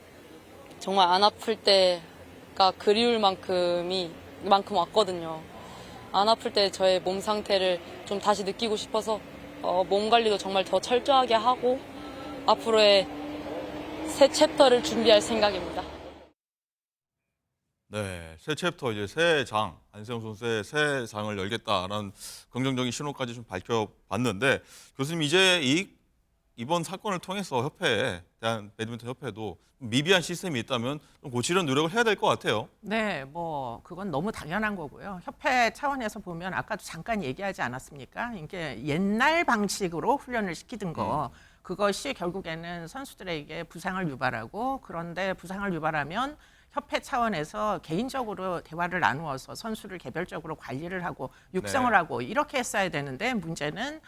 정말 안 아플 때가 그리울 만큼 왔거든요. 안 아플 때 저의 몸 상태를 좀 다시 느끼고 싶어서 몸 관리도 정말 더 철저하게 하고 앞으로의 새 챕터를 준비할 생각입니다. 네, 새 챕터 이제 새 장, 안세영 선수의 새 장을 열겠다라는 긍정적인 신호까지 좀 밝혀봤는데 교수님 이제 이번 사건을 통해서 협회에 대한 배드민턴 협회도 미비한 시스템이 있다면 좀 고치려는 노력을 해야 될 것 같아요. 네, 뭐 그건 너무 당연한 거고요. 협회 차원에서 보면 아까도 잠깐 얘기하지 않았습니까? 이게 옛날 방식으로 훈련을 시키던 거 그것이 결국에는 선수들에게 부상을 유발하고 그런데 부상을 유발하면 협회 차원에서 개인적으로 대화를 나누어서 선수를 개별적으로 관리를 하고 육성을 네. 하고 이렇게 했어야 되는데 문제는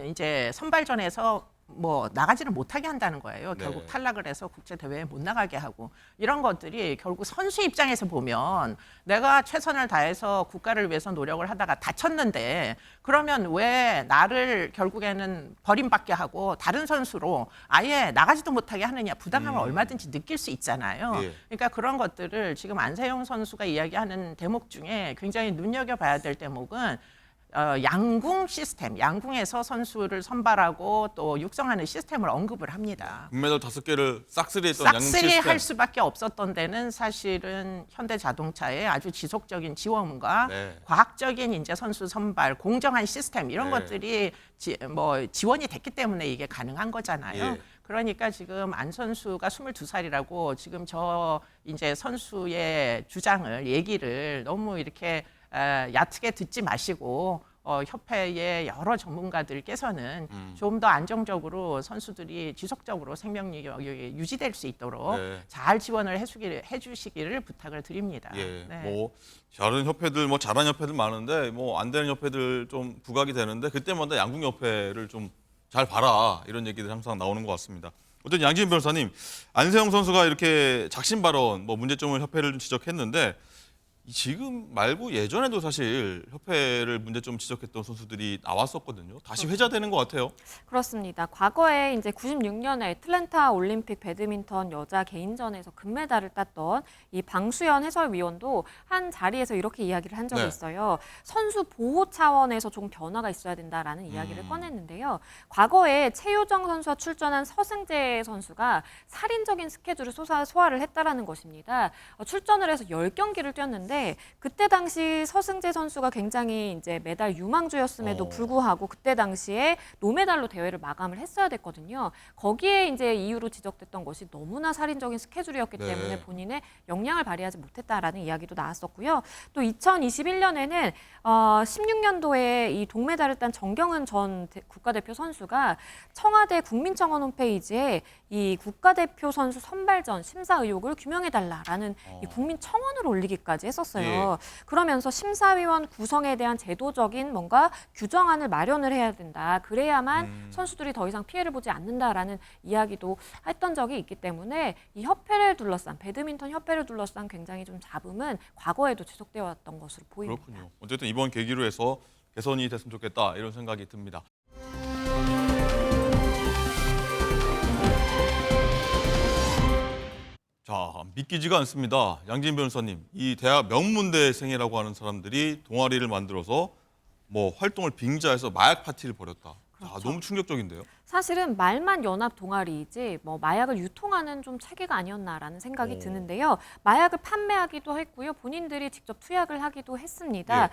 이제 선발전에서 뭐 나가지를 못하게 한다는 거예요. 네. 결국 탈락을 해서 국제 대회에 못 나가게 하고 이런 것들이 결국 선수 입장에서 보면 내가 최선을 다해서 국가를 위해서 노력을 하다가 다쳤는데 그러면 왜 나를 결국에는 버림받게 하고 다른 선수로 아예 나가지도 못하게 하느냐 부담감을 얼마든지 느낄 수 있잖아요. 예. 그러니까 그런 것들을 지금 안세영 선수가 이야기하는 대목 중에 굉장히 눈여겨봐야 될 대목은 양궁 시스템, 양궁에서 선수를 선발하고 또 육성하는 시스템을 언급을 합니다. 금메달 5개를 싹쓸이했던 양궁 싹쓸이 시스템. 할 수밖에 없었던 데는 사실은 현대자동차의 아주 지속적인 지원과 네. 과학적인 이제 선수 선발, 공정한 시스템 이런 네. 것들이 지원이 됐기 때문에 이게 가능한 거잖아요. 예. 그러니까 지금 안 선수가 22살이라고 지금 저 이제 선수의 주장을 얘기를 너무 이렇게 얕게 듣지 마시고 협회의 여러 전문가들께서는 좀 더 안정적으로 선수들이 지속적으로 생명력이 유지될 수 있도록 네. 잘 지원을 해주시기를 부탁을 드립니다. 예, 네. 뭐 다른 협회들 뭐 잘하는 협회들 많은데 뭐 안 되는 협회들 좀 부각이 되는데 그때마다 양궁 협회를 좀 잘 봐라 이런 얘기들 항상 나오는 것 같습니다. 어쨌든 양지은 변호사님, 안세영 선수가 이렇게 작심 발언 뭐 문제점을 협회를 좀 지적했는데 지금 말고 예전에도 사실 협회를 문제점 지적했던 선수들이 나왔었거든요. 다시 회자되는 것 같아요. 그렇습니다. 과거에 이제 96년에 애틀랜타 올림픽 배드민턴 여자 개인전에서 금메달을 땄던 이 방수연 해설위원도 한 자리에서 이렇게 이야기를 한 적이 네. 있어요. 선수 보호 차원에서 좀 변화가 있어야 된다라는 이야기를 꺼냈는데요. 과거에 최효정 선수와 출전한 서승재 선수가 살인적인 스케줄을 소화를 했다라는 것입니다. 출전을 해서 10경기를 뛰었는데 그때 당시 서승재 선수가 굉장히 이제 메달 유망주였음에도 불구하고 그때 당시에 노메달로 대회를 마감을 했어야 됐거든요. 거기에 이제 이유로 지적됐던 것이 너무나 살인적인 스케줄이었기 네. 때문에 본인의 역량을 발휘하지 못했다라는 이야기도 나왔었고요. 또 2021년에는 16년도에 이 동메달을 딴 정경은 전 국가대표 선수가 청와대 국민청원 홈페이지에 이 국가대표 선수 선발전 심사 의혹을 규명해달라라는 이 국민청원을 올리기까지 했었어요. 예. 그러면서 심사위원 구성에 대한 제도적인 뭔가 규정안을 마련을 해야 된다. 그래야만 선수들이 더 이상 피해를 보지 않는다라는 이야기도 했던 적이 있기 때문에 이 협회를 둘러싼 배드민턴 협회를 둘러싼 굉장히 좀 잡음은 과거에도 지속되어 왔던 것으로 보입니다. 그렇군요. 어쨌든 이번 계기로 해서 개선이 됐으면 좋겠다 이런 생각이 듭니다. 자, 믿기지가 않습니다. 양지은 변호사님, 이 대학 명문대생이라고 하는 사람들이 동아리를 만들어서 뭐 활동을 빙자해서 마약 파티를 벌였다. 자, 너무 충격적인데요. 사실은 말만 연합 동아리이지 뭐 마약을 유통하는 좀 체계가 아니었나라는 생각이 드는데요. 마약을 판매하기도 했고요. 본인들이 직접 투약을 하기도 했습니다.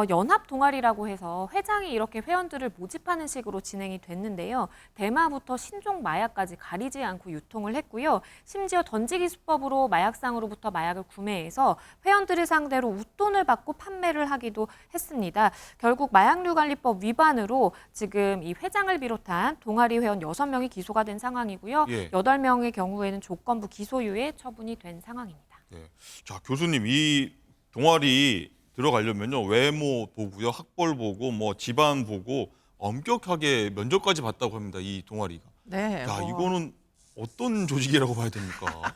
연합 동아리라고 해서 회장이 이렇게 회원들을 모집하는 식으로 진행이 됐는데요. 대마부터 신종 마약까지 가리지 않고 유통을 했고요. 심지어 던지기 수법으로 마약상으로부터 마약을 구매해서 회원들을 상대로 웃돈을 받고 판매를 하기도 했습니다. 결국 마약류관리법 위반으로 지금 이 회장을 비롯한 동아리 회원 6명이 기소가 된 상황이고요. 예. 8명의 경우에는 조건부 기소유예 처분이 된 상황입니다. 네. 자, 교수님, 이 동아리 들어가려면요. 외모 보고요, 학벌 보고, 뭐 집안 보고 엄격하게 면접까지 봤다고 합니다. 이 동아리가. 네. 야, 이거는 어떤 조직이라고 봐야 됩니까?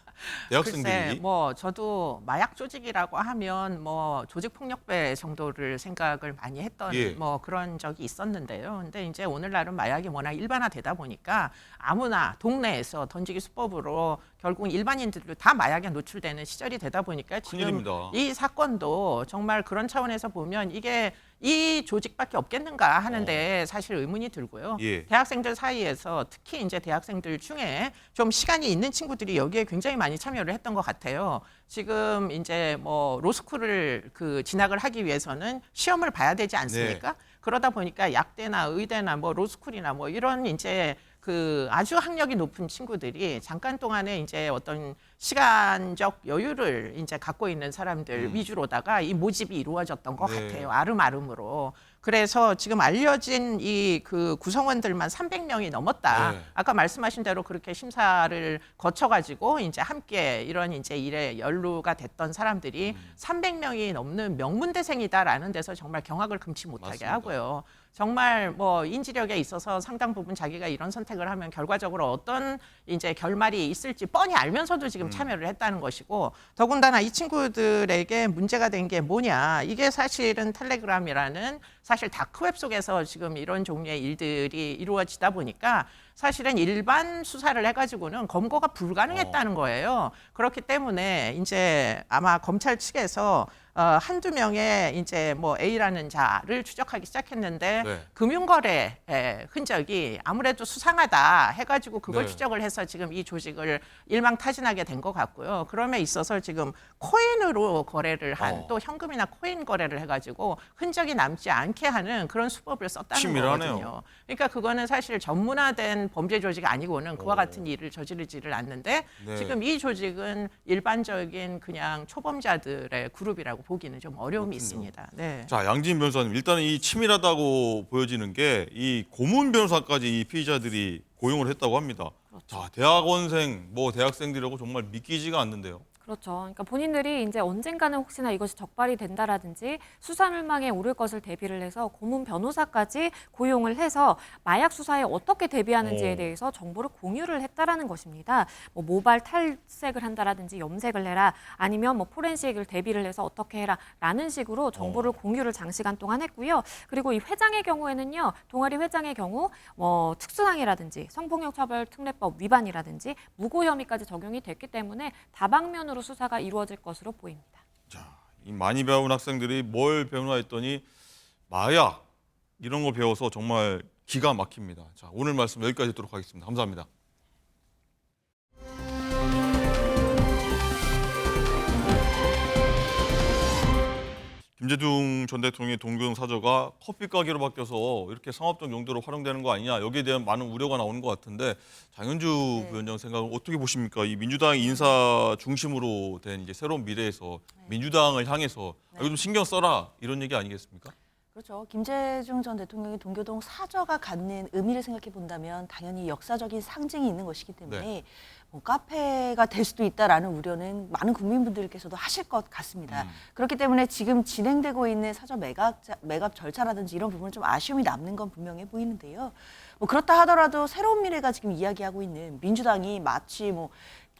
대학생들이. 글쎄, 뭐 저도 마약 조직이라고 하면 뭐 조직폭력배 정도를 생각을 많이 했던 예. 뭐 그런 적이 있었는데요. 근데 이제 오늘날은 마약이 워낙 일반화되다 보니까 아무나 동네에서 던지기 수법으로 결국 일반인들도 다 마약에 노출되는 시절이 되다 보니까 지금 큰일입니다. 이 사건도 정말 그런 차원에서 보면 이게 이 조직밖에 없겠는가 하는데 사실 의문이 들고요. 예. 대학생들 사이에서 특히 이제 대학생들 중에 좀 시간이 있는 친구들이 여기에 굉장히 많이 참여를 했던 것 같아요. 지금 이제 뭐 로스쿨을 진학을 하기 위해서는 시험을 봐야 되지 않습니까? 그러다 보니까 약대나 의대나 뭐 로스쿨이나 뭐 이런 이제 아주 학력이 높은 친구들이 잠깐 동안에 이제 어떤 시간적 여유를 이제 갖고 있는 사람들 위주로다가 이 모집이 이루어졌던 것 네. 같아요. 아름아름으로. 그래서 지금 알려진 이 구성원들만 300명이 넘었다. 네. 아까 말씀하신 대로 그렇게 심사를 거쳐가지고 이제 함께 이런 이제 일에 연루가 됐던 사람들이 300명이 넘는 명문대생이다라는 데서 정말 경악을 금치 못하게 맞습니다. 하고요. 정말 뭐 인지력에 있어서 상당 부분 자기가 이런 선택을 하면 결과적으로 어떤 이제 결말이 있을지 뻔히 알면서도 지금 참여를 했다는 것이고, 더군다나 이 친구들에게 문제가 된 게 뭐냐, 이게 사실은 텔레그램이라는 사실 다크웹 속에서 지금 이런 종류의 일들이 이루어지다 보니까 사실은 일반 수사를 해가지고는 검거가 불가능했다는 거예요. 그렇기 때문에 이제 아마 검찰 측에서 한두 명의 이제 뭐 A라는 자를 추적하기 시작했는데 네. 금융거래 흔적이 아무래도 수상하다 해가지고 그걸 네. 추적을 해서 지금 이 조직을 일망타진하게 된 것 같고요. 그럼에 있어서 지금 코인으로 거래를 한, 또 현금이나 코인 거래를 해가지고 흔적이 남지 않게 하는 그런 수법을 썼다는 치밀하네요. 거거든요. 그러니까 그거는 사실 전문화된 범죄 조직이 아니고는 그와 같은 일을 저지르지를 않는데, 네. 지금 이 조직은 일반적인 그냥 초범자들의 그룹이라고 보기는 좀 어려움이 있습니다. 네. 자, 양진 변호사님, 일단은 이 치밀하다고 보여지는 게 이 고문 변호사까지 이 피의자들이 고용을 했다고 합니다. 자, 대학원생, 뭐 대학생들이라고 정말 믿기지가 않는데요. 그렇죠. 그러니까 본인들이 이제 언젠가는 혹시나 이것이 적발이 된다라든지 수사물망에 오를 것을 대비를 해서 고문 변호사까지 고용을 해서 마약 수사에 어떻게 대비하는지에 대해서 정보를 공유를 했다라는 것입니다. 뭐 모발 탈색을 한다라든지 염색을 해라, 아니면 뭐 포렌식을 대비를 해서 어떻게 해라라는 식으로 정보를 공유를 장시간 동안 했고요. 그리고 이 회장의 경우에는요, 동아리 회장의 경우 뭐 특수상해라든지 성폭력처벌특례법 위반이라든지 무고 혐의까지 적용이 됐기 때문에 다방면으로 수사가 이루어질 것으로 보입니다. 자, 이 많이 배운 학생들이 뭘 배우나 했더니 마약 이런 걸 배워서 정말 기가 막힙니다. 자, 오늘 말씀 여기까지 듣도록 하겠습니다. 감사합니다. 김대중 전 대통령의 동교동 사저가 커피 가게로 바뀌어서 이렇게 상업적 용도로 활용되는 거 아니냐, 여기에 대한 많은 우려가 나오는 것 같은데, 장현주 부위원장 생각은 어떻게 보십니까? 이 민주당 인사 중심으로 된 이제 새로운 미래에서 민주당을 향해서 이거 좀 신경 써라, 이런 얘기 아니겠습니까? 그렇죠. 김대중 전 대통령의 동교동 사저가 갖는 의미를 생각해 본다면 당연히 역사적인 상징이 있는 것이기 때문에 네. 뭐 카페가 될 수도 있다라는 우려는 많은 국민분들께서도 하실 것 같습니다. 그렇기 때문에 지금 진행되고 있는 사저 매각 절차라든지 이런 부분은 좀 아쉬움이 남는 건 분명해 보이는데요. 뭐 그렇다 하더라도 새로운 미래가 지금 이야기하고 있는 민주당이 마치 뭐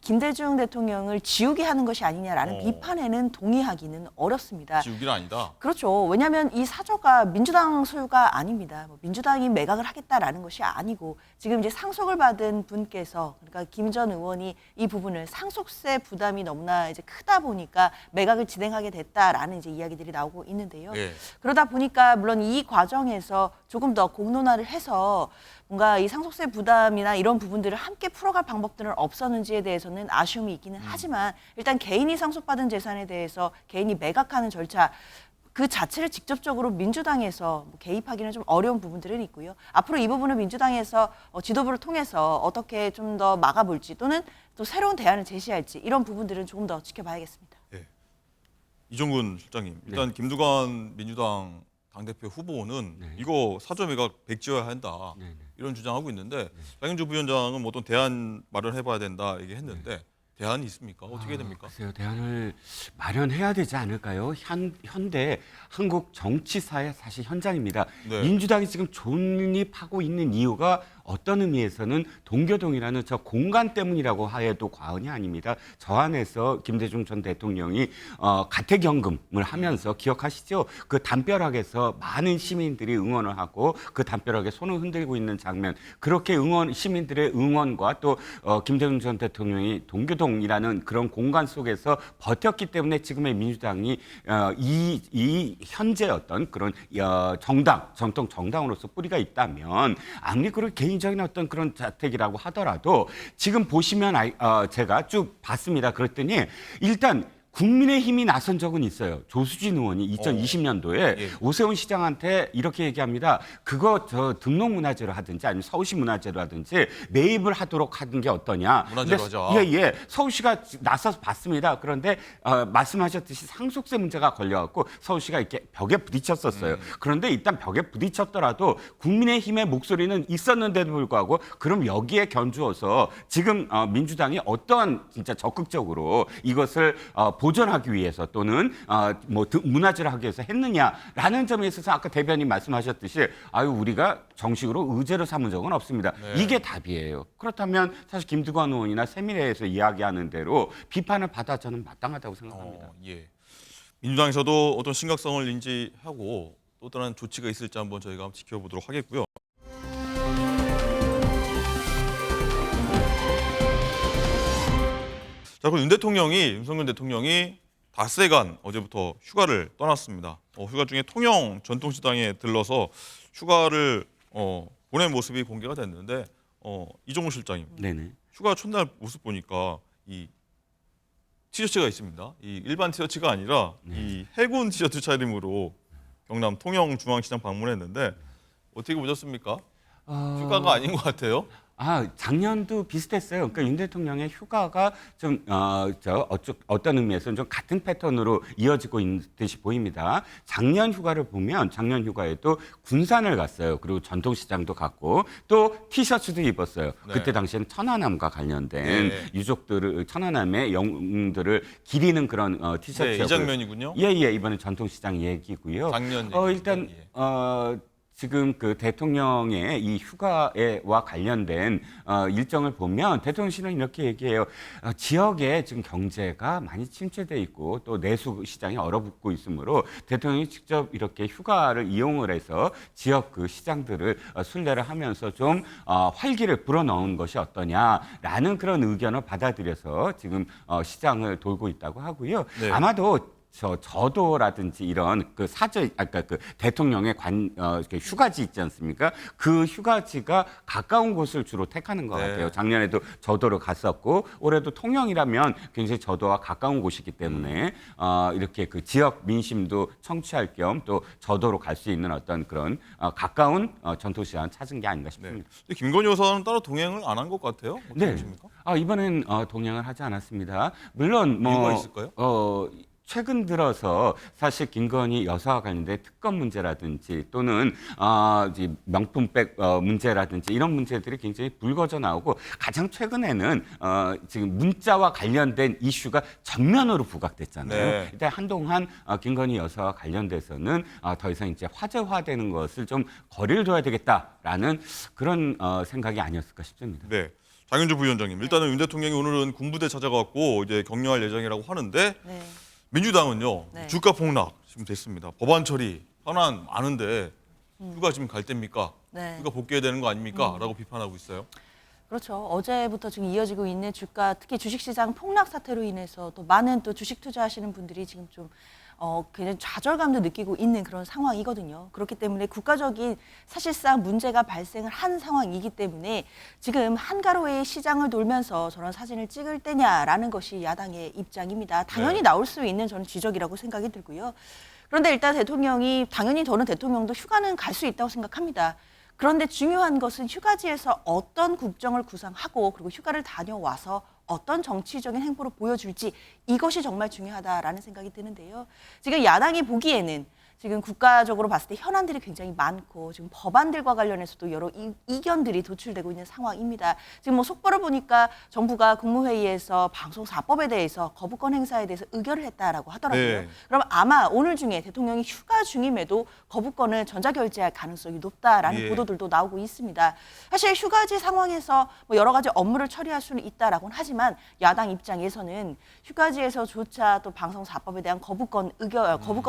김대중 대통령을 지우게 하는 것이 아니냐라는 비판에는 동의하기는 어렵습니다. 지우기는 아니다. 그렇죠. 왜냐하면 이 사저가 민주당 소유가 아닙니다. 뭐 민주당이 매각을 하겠다라는 것이 아니고, 지금 이제 상속을 받은 분께서, 그러니까 김 전 의원이 이 부분을 상속세 부담이 너무나 이제 크다 보니까 매각을 진행하게 됐다라는 이제 이야기들이 나오고 있는데요. 네. 그러다 보니까 물론 이 과정에서 조금 더 공론화를 해서 뭔가 이 상속세 부담이나 이런 부분들을 함께 풀어갈 방법들은 없었는지에 대해서는 아쉬움이 있기는 하지만, 일단 개인이 상속받은 재산에 대해서 개인이 매각하는 절차 그 자체를 직접적으로 민주당에서 개입하기는 좀 어려운 부분들은 있고요. 앞으로 이 부분은 민주당에서 지도부를 통해서 어떻게 좀 더 막아볼지, 또는 또 새로운 대안을 제시할지, 이런 부분들은 조금 더 지켜봐야겠습니다. 네. 이종근 실장님, 일단 김두관 민주당 당대표 후보는 이거 사저 매각 백지화해야 한다, 이런 주장하고 있는데, 장현주 부위원장은 뭐 어떤 대안 마련해봐야 된다 얘기했는데 대안이 있습니까? 어떻게 됩니까? 글쎄요, 대안을 마련해야 되지 않을까요? 현대 한국 정치사의 사실 현장입니다. 네. 민주당이 지금 존립하고 있는 이유가 어떤 의미에서는 동교동이라는 저 공간 때문이라고 해도 과언이 아닙니다. 저 안에서 김대중 전 대통령이 가택연금을 하면서 기억하시죠? 그 담벼락에서 많은 시민들이 응원을 하고 그 담벼락에 손을 흔들고 있는 장면, 그렇게 시민들의 응원과 또 김대중 전 대통령이 동교동이라는 그런 공간 속에서 버텼기 때문에 지금의 민주당이 이 현재 어떤 그런 정통 정당으로서 뿌리가 있다면, 아무리 그런 개인적인 어떤 그런 자택이라고 하더라도 지금 보시면 제가 쭉 봤습니다. 그랬더니 일단 국민의힘이 나선 적은 있어요. 조수진 의원이 2020년도에 예. 오세훈 시장한테 이렇게 얘기합니다. 그거 저 등록문화재로 하든지 아니면 서울시 문화재로 하든지 매입을 하도록 하는 게 어떠냐. 문화재로 하자. 예. 서울시가 나서서 봤습니다. 그런데 말씀하셨듯이 상속세 문제가 걸려갖고 서울시가 이렇게 벽에 부딪혔었어요. 그런데 일단 벽에 부딪혔더라도 국민의힘의 목소리는 있었는데도 불구하고, 그럼 여기에 견주어서 지금 민주당이 어떠한 진짜 적극적으로 이것을 보존하기 위해서 또는 문화재를 하기 위해서 했느냐라는 점에 있어서 아까 대변인 말씀하셨듯이 우리가 정식으로 의제로 삼은 적은 없습니다. 네. 이게 답이에요. 그렇다면 사실 김두관 의원이나 세밀회에서 이야기하는 대로 비판을 받아 저는 마땅하다고 생각합니다. 예. 민주당에서도 어떤 심각성을 인지하고 또 다른 조치가 있을지 한번 저희가 한번 지켜보도록 하겠고요. 자, 그리고 윤석열 대통령이 닷새간 어제부터 휴가를 떠났습니다. 휴가 중에 통영 전통시장에 들러서 휴가를 보낸 모습이 공개가 됐는데 이종우 실장님, 네네. 휴가 첫날 모습 보니까 이 티셔츠가 있습니다. 이 일반 티셔츠가 아니라 이 해군 티셔츠 차림으로 경남 통영 중앙시장 방문했는데 어떻게 보셨습니까? 휴가가 아닌 것 같아요. 작년도 비슷했어요. 그러니까 윤 대통령의 휴가가 좀 어떤 의미에서는 좀 같은 패턴으로 이어지고 있는 듯이 보입니다. 작년 휴가를 보면 작년 휴가에도 군산을 갔어요. 그리고 전통시장도 갔고 또 티셔츠도 입었어요. 네. 그때 당시에는 천안함과 관련된 유족들을 천안함의 영웅들을 기리는 그런 티셔츠였고요. 이 장면이군요. 예, 이번에 전통시장 얘기고요. 작년 일단 지금 그 대통령의 이 휴가와 관련된 일정을 보면 대통령실은 이렇게 얘기해요. 지역에 지금 경제가 많이 침체돼 있고 또 내수 시장이 얼어붙고 있으므로 대통령이 직접 이렇게 휴가를 이용을 해서 지역 그 시장들을 순례를 하면서 좀 활기를 불어넣은 것이 어떠냐라는 그런 의견을 받아들여서 지금 시장을 돌고 있다고 하고요. 네. 아마도 저도라든지 이런 그 아까 그 대통령의 휴가지 있지 않습니까? 그 휴가지가 가까운 곳을 주로 택하는 것 같아요. 작년에도 저도로 갔었고 올해도 통영이라면 굉장히 저도와 가까운 곳이기 때문에 이렇게 그 지역 민심도 청취할 겸 또 저도로 갈 수 있는 어떤 그런 가까운 전통시장을 찾은 게 아닌가 싶습니다. 근데 김건희 여사는 따로 동행을 안 한 것 같아요. 어떻게 네. 보십니까? 이번엔 동행을 하지 않았습니다. 물론 이유가 있을까요? 최근 들어서 사실 김건희 여사와 관련된 특검 문제라든지 또는 이제 명품백 문제라든지 이런 문제들이 굉장히 불거져 나오고 가장 최근에는 지금 문자와 관련된 이슈가 전면으로 부각됐잖아요. 네. 일단 한동안 김건희 여사와 관련돼서는 더 이상 이제 화제화되는 것을 좀 거리를 둬야 되겠다라는 그런 생각이 아니었을까 싶습니다. 네. 장윤주 부위원장님, 일단은 윤 대통령이 오늘은 군부대 찾아가고 이제 격려할 예정이라고 하는데 네. 민주당은요. 네. 주가 폭락 지금 됐습니다. 법안 처리 현안 많은데 휴가 지금 갈 때입니까? 네. 휴가 복귀해야 되는 거 아닙니까? 라고 비판하고 있어요. 그렇죠. 어제부터 지금 이어지고 있는 주가, 특히 주식시장 폭락 사태로 인해서 또 많은 또 주식 투자하시는 분들이 지금 좀 굉장히 좌절감도 느끼고 있는 그런 상황이거든요. 그렇기 때문에 국가적인 사실상 문제가 발생을 한 상황이기 때문에 지금 한가로이 시장을 돌면서 저런 사진을 찍을 때냐라는 것이 야당의 입장입니다. 당연히 나올 수 있는 저는 지적이라고 생각이 들고요. 그런데 일단 대통령이, 당연히 저는 대통령도 휴가는 갈 수 있다고 생각합니다. 그런데 중요한 것은 휴가지에서 어떤 국정을 구상하고 그리고 휴가를 다녀와서 어떤 정치적인 행보를 보여줄지 이것이 정말 중요하다라는 생각이 드는데요. 지금 야당이 보기에는 지금 국가적으로 봤을 때 현안들이 굉장히 많고 지금 법안들과 관련해서도 여러 이견들이 도출되고 있는 상황입니다. 지금 뭐 속보를 보니까 정부가 국무회의에서 방송사법에 대해서 거부권 행사에 대해서 의결을 했다라고 하더라고요. 네. 그럼 아마 오늘 중에 대통령이 휴가 중임에도 거부권을 전자결제할 가능성이 높다라는 보도들도 나오고 있습니다. 사실 휴가지 상황에서 뭐 여러 가지 업무를 처리할 수는 있다라고는 하지만 야당 입장에서는 휴가지에서조차 또 방송사법에 대한 거부권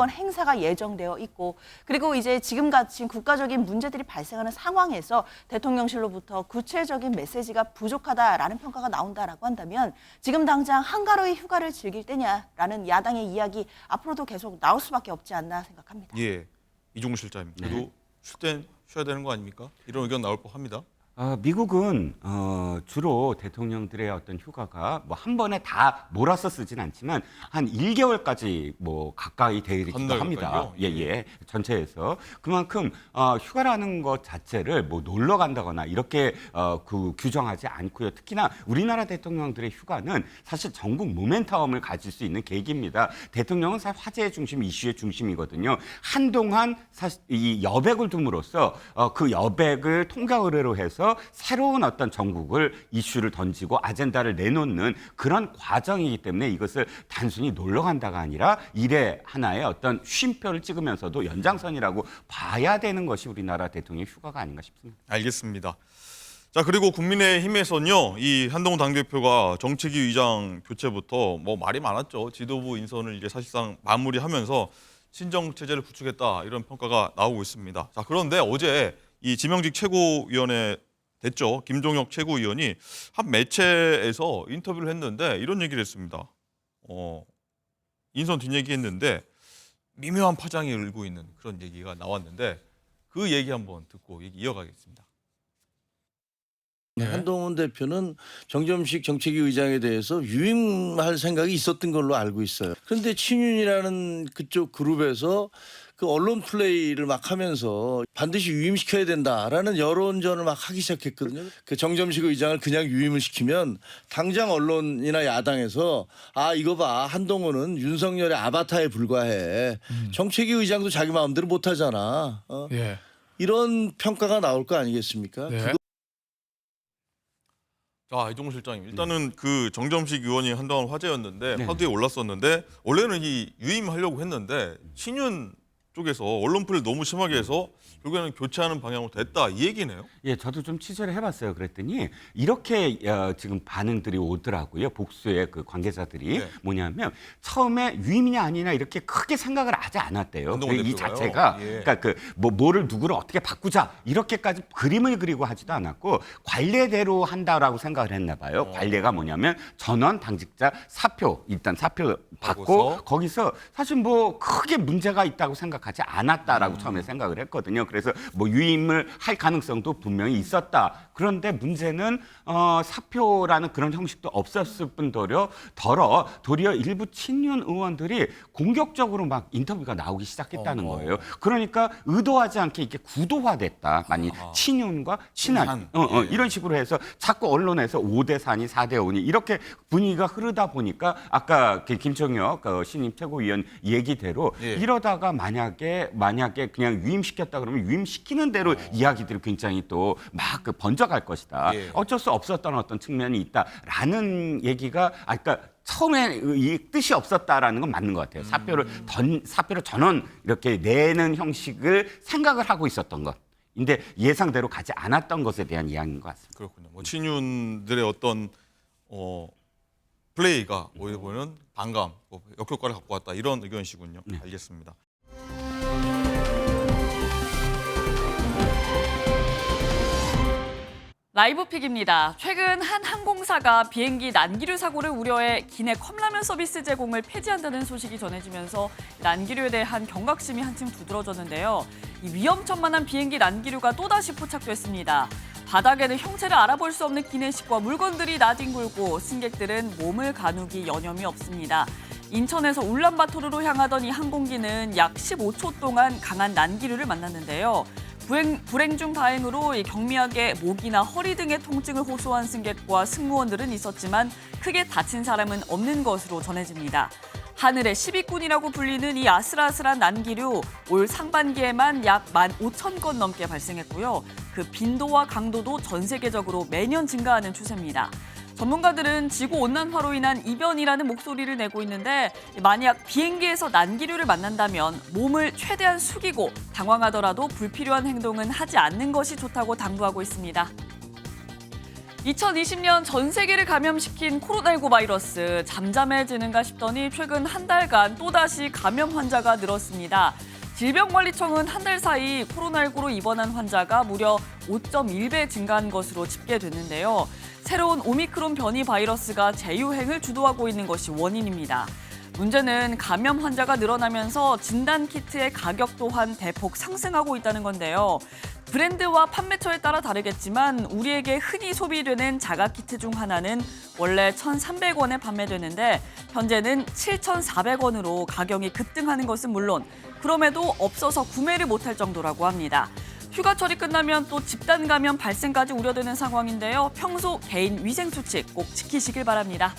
행사가 예정되어 있고 그리고 이제 지금같이 국가적인 문제들이 발생하는 상황에서 대통령실로부터 구체적인 메시지가 부족하다라는 평가가 나온다라고 한다면 지금 당장 한가로이 휴가를 즐길 때냐라는 야당의 이야기 앞으로도 계속 나올 수밖에 없지 않나 생각합니다. 예, 이종우 실장님. 그래도 쉴 땐 쉬어야 되는 거 아닙니까? 이런 의견 나올 법합니다. 미국은 주로 대통령들의 어떤 휴가가 뭐 한 번에 다 몰아서 쓰진 않지만 한 1개월까지 뭐 가까이 되기도 합니다. 예, 전체에서 그만큼 휴가라는 것 자체를 뭐 놀러 간다거나 이렇게 그 규정하지 않고요. 특히나 우리나라 대통령들의 휴가는 사실 전국 모멘텀을 가질 수 있는 계기입니다. 대통령은 사실 화제의 중심, 이슈의 중심이거든요. 한동안 사실 이 여백을 둠으로써 그 여백을 통과 의뢰로 해서 통해서 새로운 어떤 전국을 이슈를 던지고 아젠다를 내놓는 그런 과정이기 때문에 이것을 단순히 놀러 간다가 아니라 일의 하나의 어떤 쉼표를 찍으면서도 연장선이라고 봐야 되는 것이 우리나라 대통령 휴가가 아닌가 싶습니다. 알겠습니다. 자, 그리고 국민의힘에서는요, 이 한동훈 당대표가 정책위 의장 교체부터 뭐 말이 많았죠. 지도부 인선을 이제 사실상 마무리하면서 신정 체제를 구축했다 이런 평가가 나오고 있습니다. 자, 그런데 어제 이 지명직 최고위원회 됐죠. 김종혁 최고위원이 한 매체에서 인터뷰를 했는데 이런 얘기를 했습니다. 인선 뒷얘기 했는데 미묘한 파장이 일고 있는 그런 얘기가 나왔는데 그 얘기 한번 듣고 얘기 이어가겠습니다. 네. 한동훈 대표는 정점식 정책위 의장에 대해서 유임할 생각이 있었던 걸로 알고 있어요. 그런데 친윤이라는 그쪽 그룹에서 그 언론 플레이를 막 하면서 반드시 유임시켜야 된다라는 여론전을 막 하기 시작했거든요. 그 정점식 의장을 그냥 유임을 시키면 당장 언론이나 야당에서 아 이거 봐 한동훈은 윤석열의 아바타에 불과해. 정책위 의장도 자기 마음대로 못하잖아. 예. 이런 평가가 나올 거 아니겠습니까? 네. 자, 이종훈 실장님. 일단은 그 정점식 의원이 한동안 화제였는데 네. 화두에 올랐었는데 원래는 이 유임하려고 했는데 친윤 쪽에서 언론플을 너무 심하게 해서 결국에는 교체하는 방향으로 됐다 이 얘기네요. 예, 저도 좀 취재를 해봤어요. 그랬더니 이렇게 지금 반응들이 오더라고요. 복수의 그 관계자들이 네. 뭐냐면 처음에 유임이냐 아니냐 이렇게 크게 생각을 하지 않았대요. 한동훈 이 대표가요? 자체가 예. 그러니까 그 뭐를 누구를 어떻게 바꾸자 이렇게까지 그림을 그리고 하지도 않았고 관례대로 한다라고 생각을 했나 봐요. 관례가 뭐냐면 전원 당직자 사표 일단 사표 받고 거기서 사실 뭐 크게 문제가 있다고 생각하지 않았다라고 처음에 생각을 했거든요. 그래서 뭐 유임을 할 가능성도 분명히 있었다. 그런데 문제는 사표라는 그런 형식도 없었을 뿐더러 도리어 일부 친윤 의원들이 공격적으로 막 인터뷰가 나오기 시작했다는 거예요. 그러니까 의도하지 않게 이게 구도화됐다. 많이 친윤과 친한 이런 식으로 해서 자꾸 언론에서 5대 4니 4대 5니 이렇게 분위기가 흐르다 보니까 아까 김종혁 신임 최고위원 얘기대로 이러다가 만약에 그냥 유임시켰다 그러면 유임시키는 대로 이야기들이 굉장히 또 막 번져갈 것이다. 어쩔 수 없었던 어떤 측면이 있다라는 얘기가 아까 처음에 이 뜻이 없었다라는 건 맞는 것 같아요. 사표를 전원 이렇게 내는 형식을 생각을 하고 있었던 것. 근데 예상대로 가지 않았던 것에 대한 이야기인 것 같습니다. 그렇군요. 뭐 친윤들의 어떤 플레이가 오히려 보면 반감, 역효과를 갖고 왔다 이런 의견이시군요. 네. 알겠습니다. 라이브픽입니다. 최근 한 항공사가 비행기 난기류 사고를 우려해 기내 컵라면 서비스 제공을 폐지한다는 소식이 전해지면서 난기류에 대한 경각심이 한층 두드러졌는데요. 이 위험천만한 비행기 난기류가 또다시 포착됐습니다. 바닥에는 형체를 알아볼 수 없는 기내식과 물건들이 나뒹굴고 승객들은 몸을 가누기 여념이 없습니다. 인천에서 울란바토르로 향하던 이 항공기는 약 15초 동안 강한 난기류를 만났는데요. 불행 중 다행으로 경미하게 목이나 허리 등의 통증을 호소한 승객과 승무원들은 있었지만 크게 다친 사람은 없는 것으로 전해집니다. 하늘의 10위꾼이라고 불리는 이 아슬아슬한 난기류, 올 상반기에만 약 15,000건 넘게 발생했고요. 그 빈도와 강도도 전 세계적으로 매년 증가하는 추세입니다. 전문가들은 지구온난화로 인한 이변이라는 목소리를 내고 있는데 만약 비행기에서 난기류를 만난다면 몸을 최대한 숙이고 당황하더라도 불필요한 행동은 하지 않는 것이 좋다고 당부하고 있습니다. 2020년 전 세계를 감염시킨 코로나19 바이러스 잠잠해지는가 싶더니 최근 한 달간 또다시 감염 환자가 늘었습니다. 질병관리청은 한 달 사이 코로나19로 입원한 환자가 무려 5.1배 증가한 것으로 집계됐는데요. 새로운 오미크론 변이 바이러스가 재유행을 주도하고 있는 것이 원인입니다. 문제는 감염 환자가 늘어나면서 진단키트의 가격 또한 대폭 상승하고 있다는 건데요. 브랜드와 판매처에 따라 다르겠지만 우리에게 흔히 소비되는 자가키트 중 하나는 원래 1,300원에 판매되는데 현재는 7,400원으로 가격이 급등하는 것은 물론 그럼에도 없어서 구매를 못할 정도라고 합니다. 휴가철이 끝나면 또 집단 감염 발생까지 우려되는 상황인데요. 평소 개인 위생 수칙 꼭 지키시길 바랍니다.